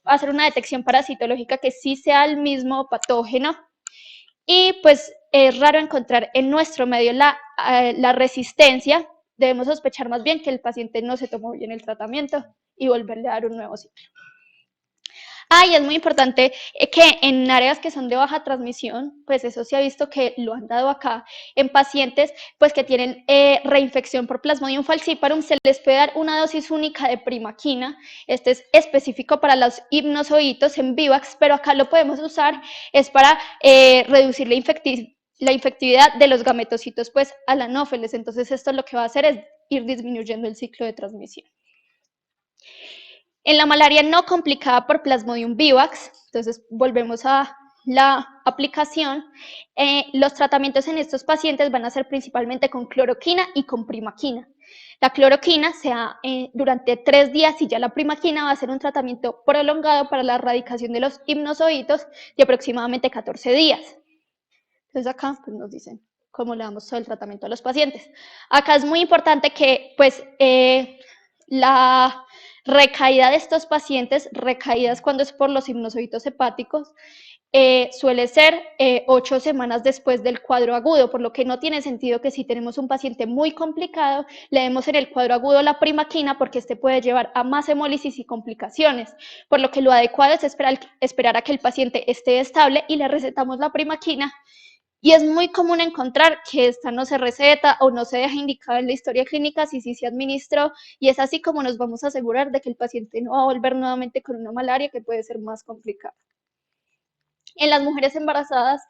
hacer una detección parasitológica que sí sea el mismo patógeno, y pues es raro encontrar en nuestro medio la resistencia. Debemos sospechar más bien que el paciente no se tomó bien el tratamiento y volverle a dar un nuevo ciclo. Y es muy importante que en áreas que son de baja transmisión, pues eso se ha visto que lo han dado acá, en pacientes pues que tienen reinfección por Plasmodium falciparum, se les puede dar una dosis única de primaquina. Este es específico para los hipnozoitos en Vivax, pero acá lo podemos usar, es para reducir la infectividad de los gametocitos pues al anófeles. Entonces esto lo que va a hacer es ir disminuyendo el ciclo de transmisión. En la malaria no complicada por Plasmodium vivax, entonces volvemos a la aplicación, los tratamientos en estos pacientes van a ser principalmente con cloroquina y con primaquina. La cloroquina se da durante 3 días y ya la primaquina va a ser un tratamiento prolongado para la erradicación de los hipnozoitos de aproximadamente 14 días. Entonces acá pues, nos dicen cómo le damos todo el tratamiento a los pacientes. Acá es muy importante que pues la recaída de estos pacientes, recaídas cuando es por los hipnozoitos hepáticos, suele ser 8 semanas después del cuadro agudo, por lo que no tiene sentido que si tenemos un paciente muy complicado, le demos en el cuadro agudo la primaquina, porque este puede llevar a más hemólisis y complicaciones, por lo que lo adecuado es esperar a que el paciente esté estable y le recetamos la primaquina. Y es muy común encontrar que esta no se receta o no se deja indicada en la historia clínica si sí se administró, y es así como nos vamos a asegurar de que el paciente no va a volver nuevamente con una malaria que puede ser más complicada. En las mujeres embarazadas,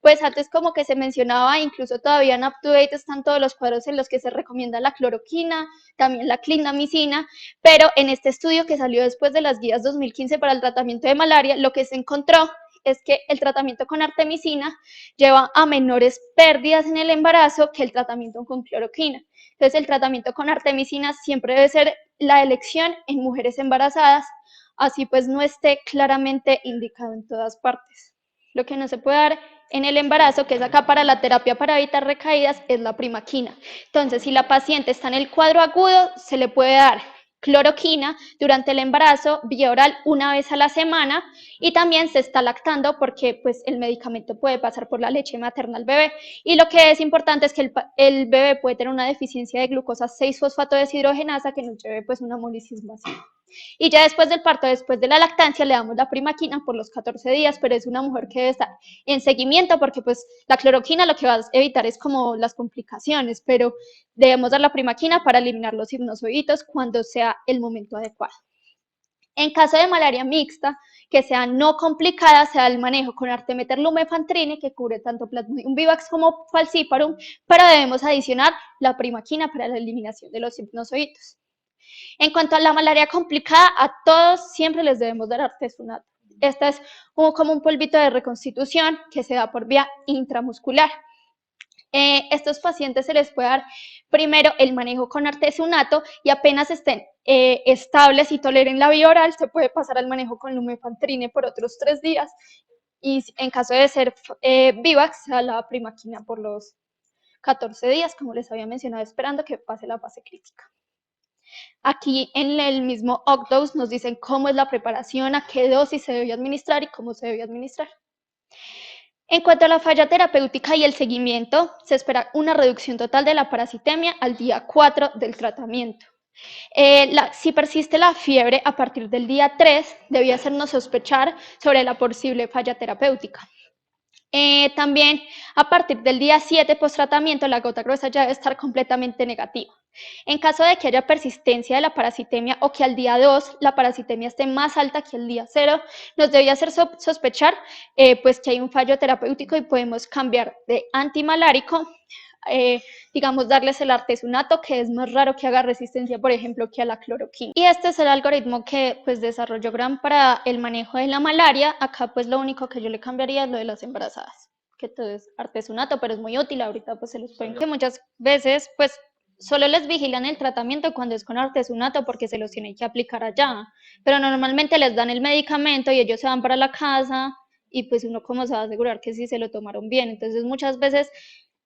pues antes como que se mencionaba, incluso todavía en UpToDate están todos los cuadros en los que se recomienda la cloroquina, también la clindamicina, pero en este estudio que salió después de las guías 2015 para el tratamiento de malaria, lo que se encontró es que el tratamiento con artemisina lleva a menores pérdidas en el embarazo que el tratamiento con cloroquina. Entonces, el tratamiento con artemisina siempre debe ser la elección en mujeres embarazadas, así pues no esté claramente indicado en todas partes. Lo que no se puede dar en el embarazo, que es acá para la terapia para evitar recaídas, es la primaquina. Entonces, si la paciente está en el cuadro agudo, se le puede dar cloroquina durante el embarazo vía oral una vez a la semana, y también se está lactando porque pues el medicamento puede pasar por la leche materna al bebé, y lo que es importante es que el bebé puede tener una deficiencia de glucosa 6-fosfato deshidrogenasa que nos lleve pues una hemolisis masiva. Y ya después del parto, después de la lactancia, le damos la primaquina por los 14 días, pero es una mujer que debe estar en seguimiento, porque pues la cloroquina lo que va a evitar es como las complicaciones, pero debemos dar la primaquina para eliminar los sinusoiditos cuando sea el momento adecuado. En caso de malaria mixta, que sea no complicada, se da el manejo con artemether-lumefantrine, que cubre tanto Plasmodium vivax como falciparum, pero debemos adicionar la primaquina para la eliminación de los sinusoiditos. En cuanto a la malaria complicada, a todos siempre les debemos dar artesunato. Este es como un polvito de reconstitución que se da por vía intramuscular. Estos pacientes se les puede dar primero el manejo con artesunato, y apenas estén estables y toleren la vía oral, se puede pasar al manejo con lumefantrine por otros 3 días, y en caso de ser vivax, se da la primaquina por los 14 días, como les había mencionado, esperando que pase la fase crítica. Aquí en el mismo OCDOS nos dicen cómo es la preparación, a qué dosis se debe administrar y cómo se debe administrar. En cuanto a la falla terapéutica y el seguimiento, se espera una reducción total de la parasitemia al día 4 del tratamiento. Si persiste la fiebre a partir del día 3, debía hacernos sospechar sobre la posible falla terapéutica. También a partir del día 7 post-tratamiento, la gota gruesa ya debe estar completamente negativa. En caso de que haya persistencia de la parasitemia o que al día 2 la parasitemia esté más alta que el día 0, nos debía hacer sospechar pues que hay un fallo terapéutico, y podemos cambiar de antimalárico, digamos darles el artesunato, que es más raro que haga resistencia, por ejemplo, que a la cloroquina. Y este es el algoritmo que pues desarrolló Graham para el manejo de la malaria. Acá pues lo único que yo le cambiaría es lo de las embarazadas, que todo es artesunato, pero es muy útil. Ahorita pues se los pueden, que muchas veces pues solo les vigilan el tratamiento cuando es con artesunato porque se los tienen que aplicar allá, pero normalmente les dan el medicamento y ellos se van para la casa, y pues uno cómo se va a asegurar que sí se lo tomaron bien. Entonces muchas veces,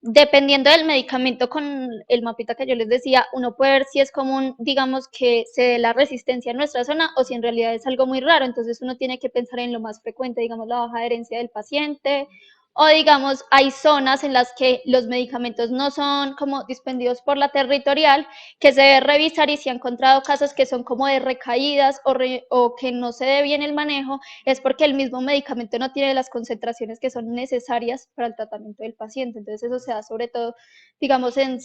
dependiendo del medicamento, con el mapita que yo les decía, uno puede ver si es común, digamos, que se dé la resistencia en nuestra zona o si en realidad es algo muy raro. Entonces uno tiene que pensar en lo más frecuente, digamos, la baja adherencia del paciente, o digamos, hay zonas en las que los medicamentos no son como dispendidos por la territorial, que se debe revisar, y si ha encontrado casos que son como de recaídas o que no se dé bien el manejo, es porque el mismo medicamento no tiene las concentraciones que son necesarias para el tratamiento del paciente. Entonces eso se da sobre todo, digamos, en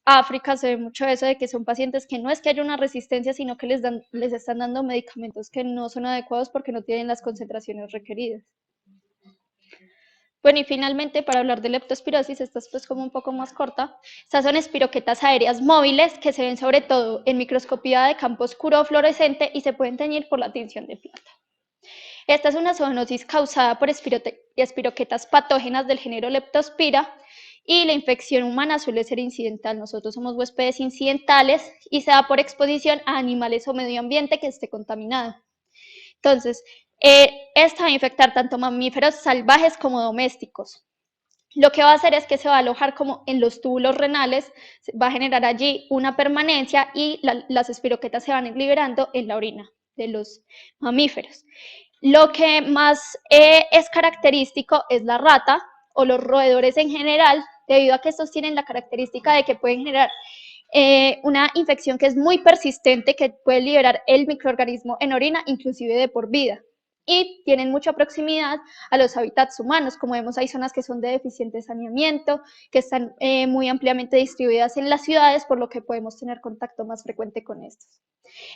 África se ve mucho eso de que son pacientes que no es que haya una resistencia, sino que les están dando medicamentos que no son adecuados porque no tienen las concentraciones requeridas. Bueno, y finalmente, para hablar de leptospirosis, esta es pues como un poco más corta. Estas son espiroquetas aéreas móviles que se ven sobre todo en microscopía de campo oscuro fluorescente y se pueden teñir por la tinción de plata. Esta es una zoonosis causada por espiroquetas patógenas del género Leptospira, y la infección humana suele ser incidental. Nosotros somos huéspedes incidentales y se da por exposición a animales o medio ambiente que esté contaminado. Entonces, esta va a infectar tanto mamíferos salvajes como domésticos. Lo que va a hacer es que se va a alojar como en los túbulos renales, va a generar allí una permanencia, y las espiroquetas se van liberando en la orina de los mamíferos. Lo que más es característico es la rata o los roedores en general, debido a que estos tienen la característica de que pueden generar una infección que es muy persistente, que puede liberar el microorganismo en orina, inclusive de por vida. Y tienen mucha proximidad a los hábitats humanos. Como vemos, hay zonas que son de deficiente saneamiento, que están muy ampliamente distribuidas en las ciudades, por lo que podemos tener contacto más frecuente con estos.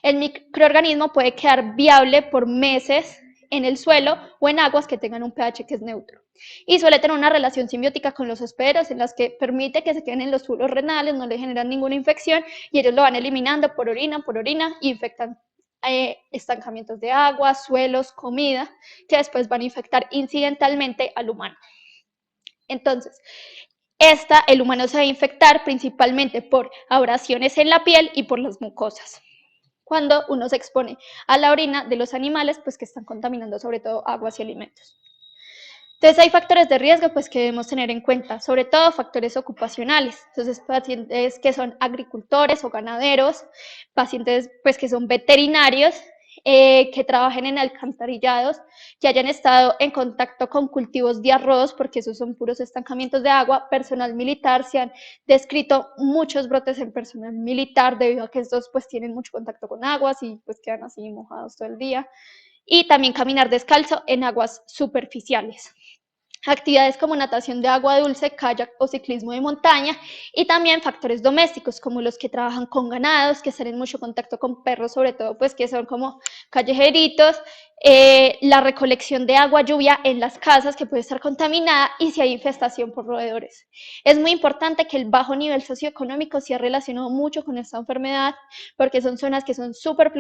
El microorganismo puede quedar viable por meses en el suelo o en aguas que tengan un pH que es neutro. Y suele tener una relación simbiótica con los hospederos en las que permite que se queden en los suelos renales, no le generan ninguna infección y ellos lo van eliminando por orina, y infectan estancamientos de agua, suelos, comida, que después van a infectar incidentalmente al humano. Entonces, el humano se va a infectar principalmente por abrasiones en la piel y por las mucosas, cuando uno se expone a la orina de los animales, pues que están contaminando sobre todo aguas y alimentos. Entonces hay factores de riesgo pues que debemos tener en cuenta, sobre todo factores ocupacionales. Entonces pacientes que son agricultores o ganaderos, pacientes pues que son veterinarios, que trabajen en alcantarillados, que hayan estado en contacto con cultivos de arroz, porque esos son puros estancamientos de agua, personal militar, se han descrito muchos brotes en personal militar debido a que estos pues tienen mucho contacto con aguas y pues quedan así mojados todo el día. Y también caminar descalzo en aguas superficiales. Actividades como natación de agua dulce, kayak o ciclismo de montaña, y también factores domésticos como los que trabajan con ganados, que están en mucho contacto con perros, sobre todo pues que son como callejeritos, la recolección de agua lluvia en las casas que puede estar contaminada y si hay infestación por roedores. Es muy importante que el bajo nivel socioeconómico se ha relacionado mucho con esta enfermedad porque son zonas que son súper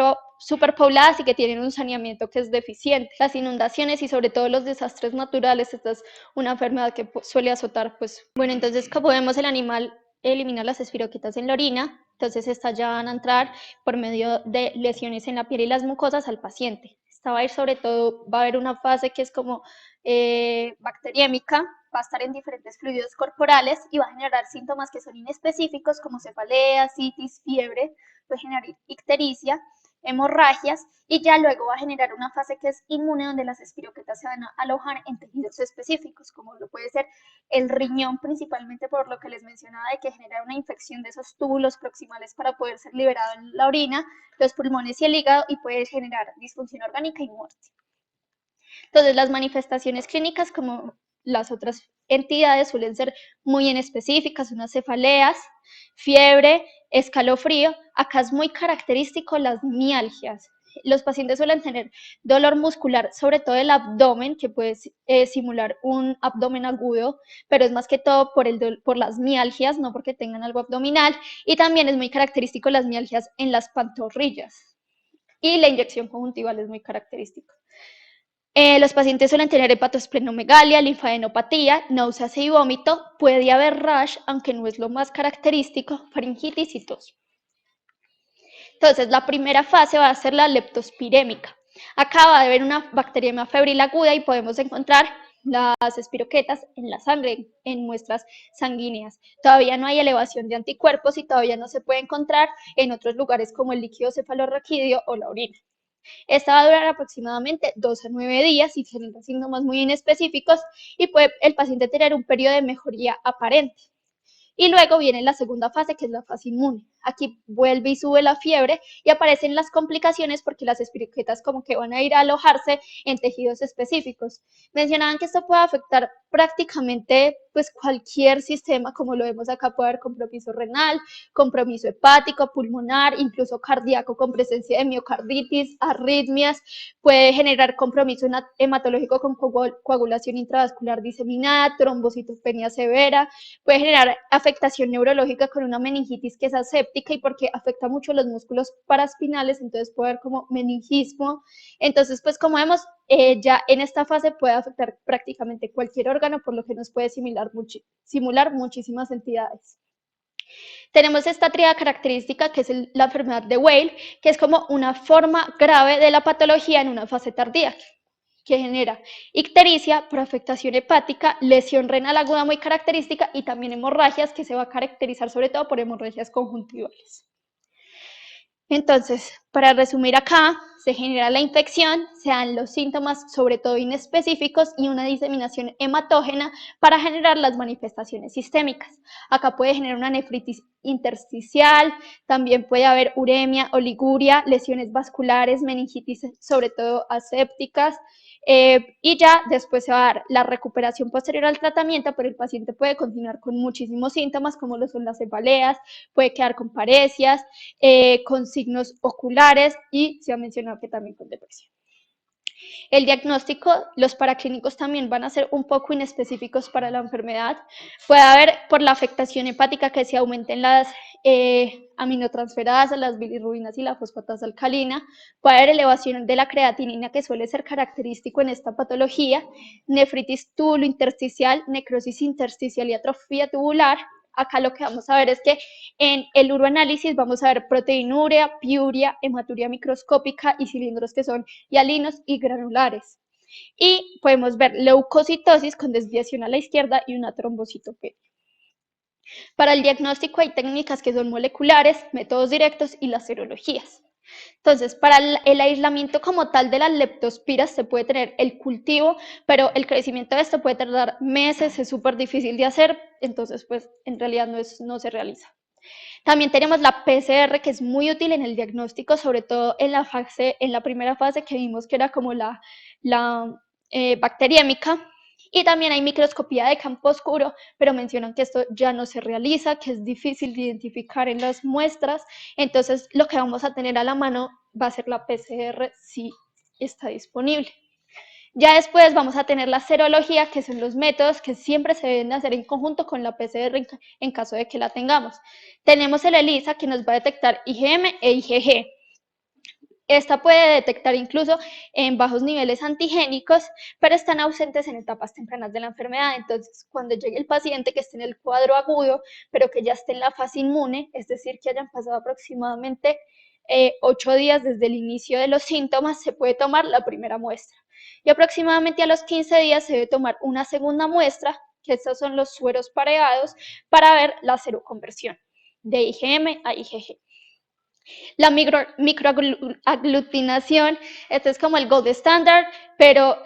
pobladas y que tienen un saneamiento que es deficiente. Las inundaciones y sobre todo los desastres naturales, esta es una enfermedad que suele azotar, pues. Bueno, entonces como vemos el animal elimina las espiroquitas en la orina, entonces estas ya van a entrar por medio de lesiones en la piel y las mucosas al paciente. Esta va a ir sobre todo, va a haber una fase que es como bacteriémica, va a estar en diferentes fluidos corporales y va a generar síntomas que son inespecíficos como cefalea, citis, fiebre, puede generar ictericia, hemorragias y ya luego va a generar una fase que es inmune donde las espiroquetas se van a alojar en tejidos específicos como lo puede ser el riñón, principalmente por lo que les mencionaba de que genera una infección de esos túbulos proximales para poder ser liberado en la orina, los pulmones y el hígado y puede generar disfunción orgánica y muerte. Entonces las manifestaciones clínicas como las otras entidades suelen ser muy inespecíficas, unas cefaleas, fiebre, escalofrío. Acá es muy característico las mialgias. Los pacientes suelen tener dolor muscular, sobre todo el abdomen, que puede simular un abdomen agudo, pero es más que todo por las mialgias, no porque tengan algo abdominal. Y también es muy característico las mialgias en las pantorrillas. Y la inyección conjuntival es muy característica. Los pacientes suelen tener hepatosplenomegalia, linfadenopatía, náuseas y vómito. Puede haber rash, aunque no es lo más característico, faringitis y tos. Entonces, la primera fase va a ser la leptospirémica. Acá va a haber una bacteriemia febril aguda y podemos encontrar las espiroquetas en la sangre, en muestras sanguíneas. Todavía no hay elevación de anticuerpos y todavía no se puede encontrar en otros lugares como el líquido cefalorraquídeo o la orina. Esta va a durar aproximadamente 2 a 9 días y genera síntomas muy inespecíficos y puede el paciente tener un periodo de mejoría aparente. Y luego viene la segunda fase, que es la fase inmune. Aquí vuelve y sube la fiebre y aparecen las complicaciones porque las espiroquetas como que van a ir a alojarse en tejidos específicos. Mencionaban que esto puede afectar prácticamente pues cualquier sistema, como lo vemos acá, puede haber compromiso renal, compromiso hepático, pulmonar, incluso cardíaco con presencia de miocarditis, arritmias, puede generar compromiso hematológico con coagulación intravascular diseminada, trombocitopenia severa, puede generar afectación neurológica con una meningitis que es aséptica y porque afecta mucho los músculos paraspinales, entonces puede haber como meningismo. Entonces, pues como vemos, ya en esta fase puede afectar prácticamente cualquier órgano, por lo que nos puede simular muchísimas entidades. Tenemos esta tríada característica que es la enfermedad de Weil, que es como una forma grave de la patología en una fase tardía, que genera ictericia por afectación hepática, lesión renal aguda muy característica y también hemorragias, que se va a caracterizar sobre todo por hemorragias conjuntivales. Entonces, para resumir acá, se genera la infección, se dan los síntomas, sobre todo inespecíficos, y una diseminación hematógena para generar las manifestaciones sistémicas. Acá puede generar una nefritis intersticial, también puede haber uremia, oliguria, lesiones vasculares, meningitis, sobre todo asépticas, y ya después se va a dar la recuperación posterior al tratamiento, pero el paciente puede continuar con muchísimos síntomas, como lo son las cefaleas, puede quedar con paresias, con signos oculares y se ha mencionado que también con depresión. El diagnóstico, los paraclínicos también van a ser un poco inespecíficos para la enfermedad. Puede haber por la afectación hepática que se aumenten las aminotransferadas, las bilirrubinas y la fosfatasa alcalina. Puede haber elevación de la creatinina, que suele ser característico en esta patología, nefritis tubulointersticial, necrosis intersticial y atrofia tubular. Acá lo que vamos a ver es que en el uroanálisis vamos a ver proteinuria, piuria, hematuria microscópica y cilindros que son hialinos y granulares. Y podemos ver leucocitosis con desviación a la izquierda y una trombocitopenia. Para el diagnóstico hay técnicas que son moleculares, métodos directos y las serologías. Entonces, para el aislamiento como tal de las leptospiras se puede tener el cultivo, pero el crecimiento de esto puede tardar meses, es súper difícil de hacer, entonces pues en realidad no se realiza. También tenemos la PCR, que es muy útil en el diagnóstico, sobre todo en la primera fase que vimos que era como la bacteriémica. Y también hay microscopía de campo oscuro, pero mencionan que esto ya no se realiza, que es difícil de identificar en las muestras. Entonces, lo que vamos a tener a la mano va a ser la PCR si está disponible. Ya después vamos a tener la serología, que son los métodos que siempre se deben hacer en conjunto con la PCR en caso de que la tengamos. Tenemos el ELISA, que nos va a detectar IgM e IgG. Esta puede detectar incluso en bajos niveles antigénicos, pero están ausentes en etapas tempranas de la enfermedad. Entonces, cuando llegue el paciente que esté en el cuadro agudo, pero que ya esté en la fase inmune, es decir, que hayan pasado aproximadamente 8 días desde el inicio de los síntomas, se puede tomar la primera muestra. Y aproximadamente a los 15 días se debe tomar una segunda muestra, que estos son los sueros pareados, para ver la seroconversión de IgM a IgG. La microaglutinación, este es como el gold standard, pero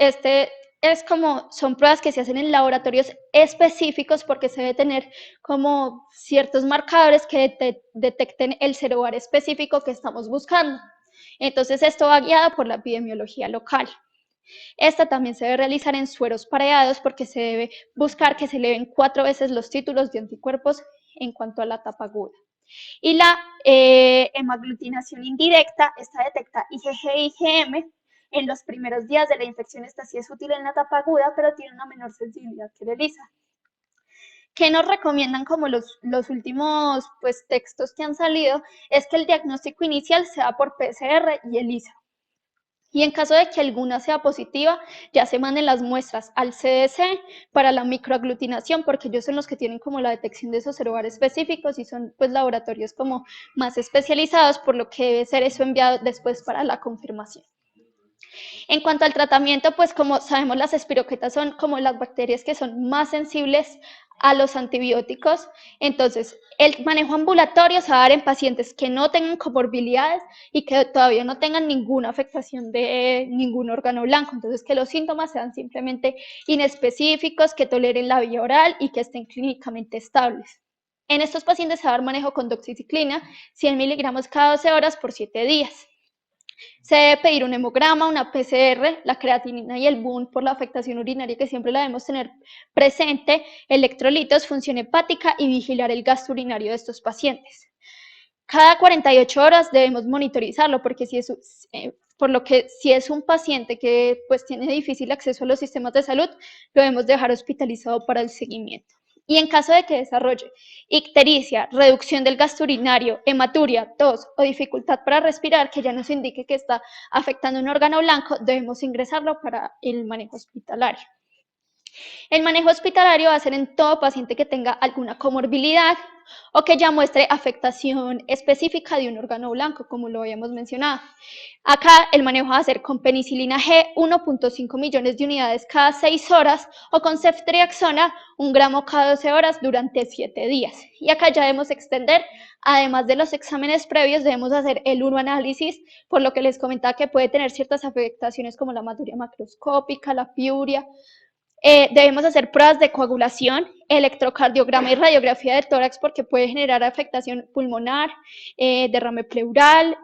son pruebas que se hacen en laboratorios específicos porque se debe tener como ciertos marcadores que detecten el serobar específico que estamos buscando. Entonces, esto va guiado por la epidemiología local. Esta también se debe realizar en sueros pareados porque se debe buscar que se eleven 4 veces los títulos de anticuerpos en cuanto a la etapa aguda. Y la hemaglutinación indirecta, esta detecta IgG e IgM en los primeros días de la infección. Esta sí es útil en la etapa aguda, pero tiene una menor sensibilidad que el ELISA. ¿Qué nos recomiendan como los últimos textos que han salido? Es que el diagnóstico inicial sea por PCR y ELISA. Y en caso de que alguna sea positiva, ya se manden las muestras al CDC para la microaglutinación, porque ellos son los que tienen como la detección de esos serobares específicos y son laboratorios como más especializados, por lo que debe ser eso enviado después para la confirmación. En cuanto al tratamiento, pues como sabemos, las espiroquetas son como las bacterias que son más sensibles a los antibióticos. Entonces, el manejo ambulatorio se va a dar en pacientes que no tengan comorbilidades y que todavía no tengan ninguna afectación de ningún órgano blanco. Entonces, que los síntomas sean simplemente inespecíficos, que toleren la vía oral y que estén clínicamente estables. En estos pacientes se va a dar manejo con doxiciclina, 100 miligramos cada 12 horas por 7 días. Se debe pedir un hemograma, una PCR, la creatinina y el BUN por la afectación urinaria, que siempre la debemos tener presente, electrolitos, función hepática y vigilar el gasto urinario de estos pacientes. Cada 48 horas debemos monitorizarlo, porque por lo que si es un paciente que tiene difícil acceso a los sistemas de salud, lo debemos dejar hospitalizado para el seguimiento. Y en caso de que desarrolle ictericia, reducción del gasto urinario, hematuria, tos o dificultad para respirar, que ya nos indique que está afectando un órgano blanco, debemos ingresarlo para el manejo hospitalario. El manejo hospitalario va a ser en todo paciente que tenga alguna comorbilidad o que ya muestre afectación específica de un órgano blanco, como lo habíamos mencionado. Acá el manejo va a ser con penicilina G 1.5 millones de unidades cada 6 horas o con ceftriaxona 1 gramo cada 12 horas durante 7 días. Y acá ya debemos extender, además de los exámenes previos, debemos hacer el uroanálisis, por lo que les comentaba que puede tener ciertas afectaciones como la hematuria macroscópica, la piuria. Debemos hacer pruebas de coagulación, electrocardiograma y radiografía de tórax porque puede generar afectación pulmonar, derrame pleural,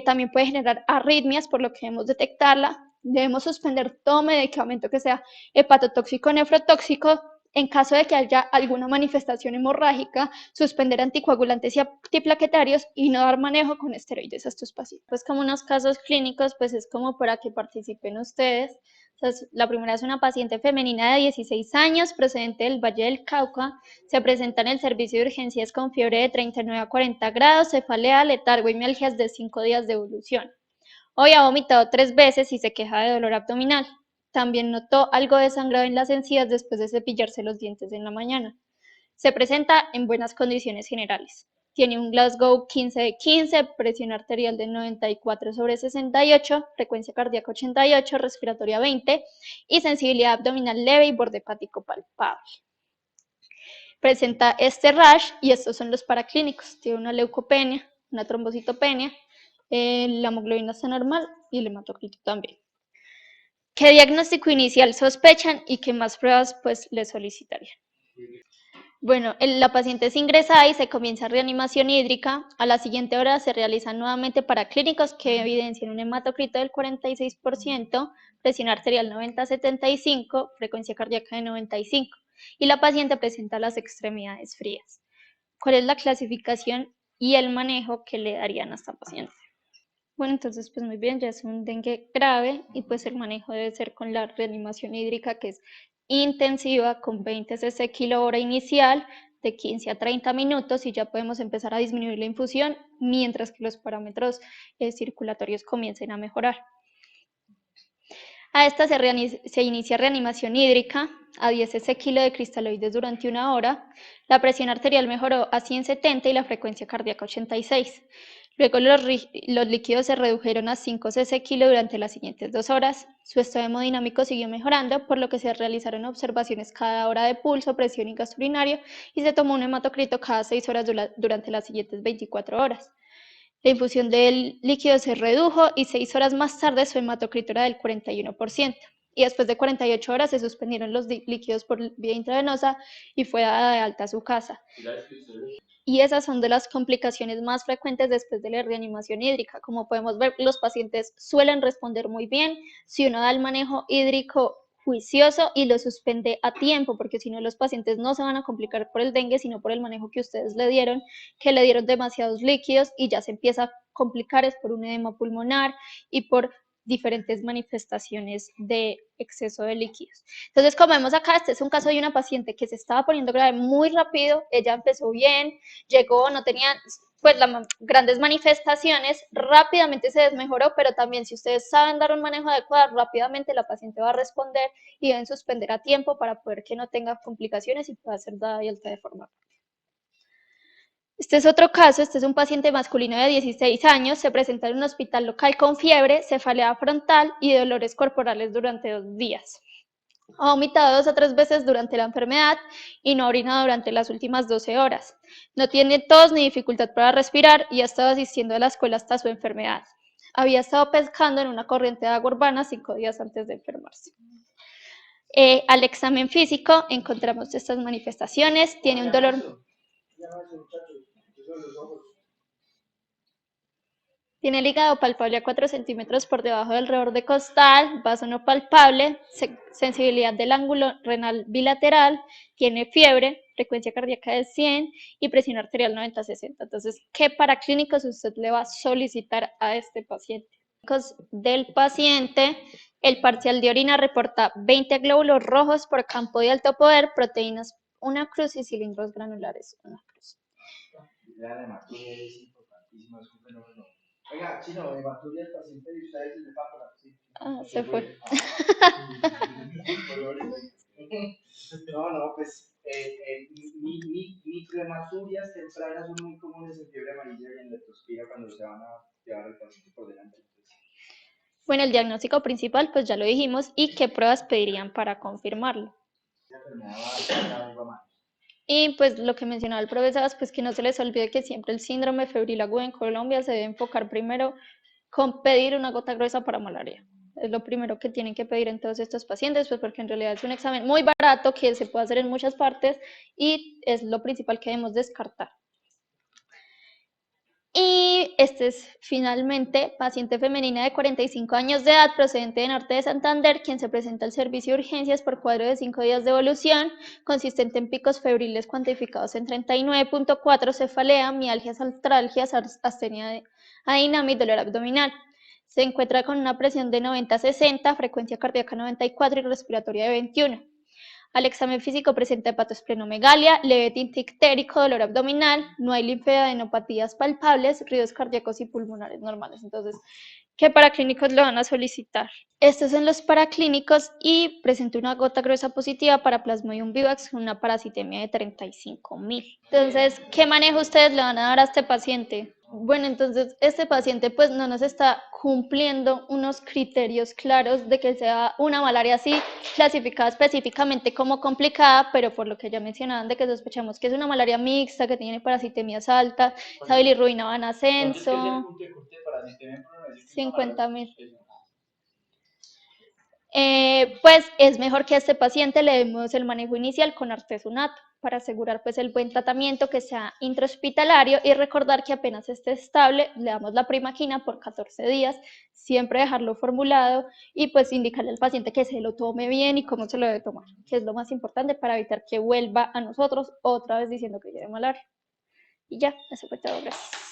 también puede generar arritmias, por lo que debemos detectarla. Debemos suspender todo medicamento que sea hepatotóxico o nefrotóxico. En caso de que haya alguna manifestación hemorrágica, suspender anticoagulantes y antiplaquetarios y no dar manejo con esteroides a estos pacientes. Pues como unos casos clínicos, pues es como para que participen ustedes. Entonces, la primera es una paciente femenina de 16 años, procedente del Valle del Cauca. Se presenta en el servicio de urgencias con fiebre de 39 a 40 grados, cefalea, letargo y mialgias de 5 días de evolución. Hoy ha vomitado 3 veces y se queja de dolor abdominal. También notó algo de sangrado en las encías después de cepillarse los dientes en la mañana. Se presenta en buenas condiciones generales. Tiene un Glasgow 15 de 15, presión arterial de 94/68, frecuencia cardíaca 88, respiratoria 20 y sensibilidad abdominal leve y borde hepático palpable. Presenta este rash y estos son los paraclínicos. Tiene una leucopenia, una trombocitopenia, la hemoglobina está normal y el hematocrito también. ¿Qué diagnóstico inicial sospechan y qué más pruebas pues le solicitarían? Bueno, la paciente es ingresada y se comienza reanimación hídrica. A la siguiente hora se realizan nuevamente paraclínicos que evidencian un hematocrito del 46%, presión arterial 90/75, frecuencia cardíaca de 95 y la paciente presenta las extremidades frías. ¿Cuál es la clasificación y el manejo que le darían a esta paciente? Bueno, entonces pues muy bien, ya es un dengue grave y pues el manejo debe ser con la reanimación hídrica que es intensiva con 20 cc kilo hora inicial de 15 a 30 minutos y ya podemos empezar a disminuir la infusión mientras que los parámetros circulatorios comiencen a mejorar. A esta se inicia reanimación hídrica a 10 cc kilo de cristaloides durante 1 hora, la presión arterial mejoró a 170 y la frecuencia cardíaca 86. Luego los líquidos se redujeron a 5 cc kilo durante las siguientes 2 horas. Su estado hemodinámico siguió mejorando, por lo que se realizaron observaciones cada hora de pulso, presión y gasto urinario y se tomó un hematocrito cada 6 horas durante las siguientes 24 horas. La infusión del líquido se redujo y 6 horas más tarde su hematocrito era del 41%. Y después de 48 horas se suspendieron los líquidos por vía intravenosa y fue dada de alta a su casa. Y esas son de las complicaciones más frecuentes después de la reanimación hídrica. Como podemos ver, los pacientes suelen responder muy bien si uno da el manejo hídrico juicioso y lo suspende a tiempo, porque si no los pacientes no se van a complicar por el dengue, sino por el manejo que ustedes le dieron, que le dieron demasiados líquidos y ya se empieza a complicar es por un edema pulmonar y por diferentes manifestaciones de exceso de líquidos. Entonces, como vemos acá, este es un caso de una paciente que se estaba poniendo grave muy rápido, ella empezó bien, llegó, no tenía pues las grandes manifestaciones, rápidamente se desmejoró, pero también si ustedes saben dar un manejo adecuado, rápidamente la paciente va a responder y deben suspender a tiempo para poder que no tenga complicaciones y pueda ser dada de alta de forma rápida. Este es otro caso, este es un paciente masculino de 16 años, se presenta en un hospital local con fiebre, cefalea frontal y dolores corporales durante 2 días. Ha vomitado 2 a 3 veces durante la enfermedad y no ha orinado durante las últimas 12 horas. No tiene tos ni dificultad para respirar y ha estado asistiendo a la escuela hasta su enfermedad. Había estado pescando en una corriente de agua urbana 5 días antes de enfermarse. Al examen físico encontramos estas manifestaciones, tiene un dolor... Tiene el hígado palpable a 4 centímetros por debajo del reborde costal, vaso no palpable, sensibilidad del ángulo renal bilateral, tiene fiebre, frecuencia cardíaca de 100 y presión arterial 90/60. Entonces, ¿qué paraclínicos usted le va a solicitar a este paciente? Del paciente, el parcial de orina reporta 20 glóbulos rojos por campo de alto poder, proteínas 1 cruz y cilindros granulares 1 cruz. La hematuria es importantísima, es un fenómeno. Oiga, Chino, hematuria del paciente de ustedes es de Pápora, ¿sí? Ah, se fue. No, pues microhematurias tempranas son muy comunes en fiebre amarilla y en leptospira cuando se van a llevar al paciente por delante. Bueno, el diagnóstico principal, pues ya lo dijimos, y qué pruebas pedirían para confirmarlo. La enfermedad va más. Y pues lo que mencionaba el profesor, pues que no se les olvide que siempre el síndrome febril agudo en Colombia se debe enfocar primero con pedir una gota gruesa para malaria. Es lo primero que tienen que pedir en todos estos pacientes, pues porque en realidad es un examen muy barato que se puede hacer en muchas partes y es lo principal que debemos descartar. Y este es finalmente paciente femenina de 45 años de edad procedente de Norte de Santander, quien se presenta al servicio de urgencias por cuadro de 5 días de evolución, consistente en picos febriles cuantificados en 39.4, cefalea, mialgias, artralgias, astenia adinama y dolor abdominal. Se encuentra con una presión de 90-60, frecuencia cardíaca 94 y respiratoria de 21. Al examen físico presenta hepatosplenomegalia, leve tinte ictérico, dolor abdominal, no hay linfadenopatías palpables, ruidos cardíacos y pulmonares normales. Entonces, ¿qué paraclínicos le van a solicitar? Estos son los paraclínicos y presenta una gota gruesa positiva para Plasmodium vivax, una parasitemia de 35.000. Entonces, ¿qué manejo ustedes le van a dar a este paciente? Bueno, entonces este paciente pues no nos está cumpliendo unos criterios claros de que sea una malaria así clasificada específicamente como complicada, pero por lo que ya mencionaban de que sospechamos que es una malaria mixta, que tiene parasitemias altas, esa bilirruina va en ascenso, 50.000. Pues es mejor que a este paciente le demos el manejo inicial con artesunato para asegurar pues el buen tratamiento, que sea intrahospitalario y recordar que apenas esté estable le damos la primaquina por 14 días, siempre dejarlo formulado y pues indicarle al paciente que se lo tome bien y cómo se lo debe tomar, que es lo más importante para evitar que vuelva a nosotros otra vez diciendo que lleve malaria. Y ya, eso fue todo, gracias.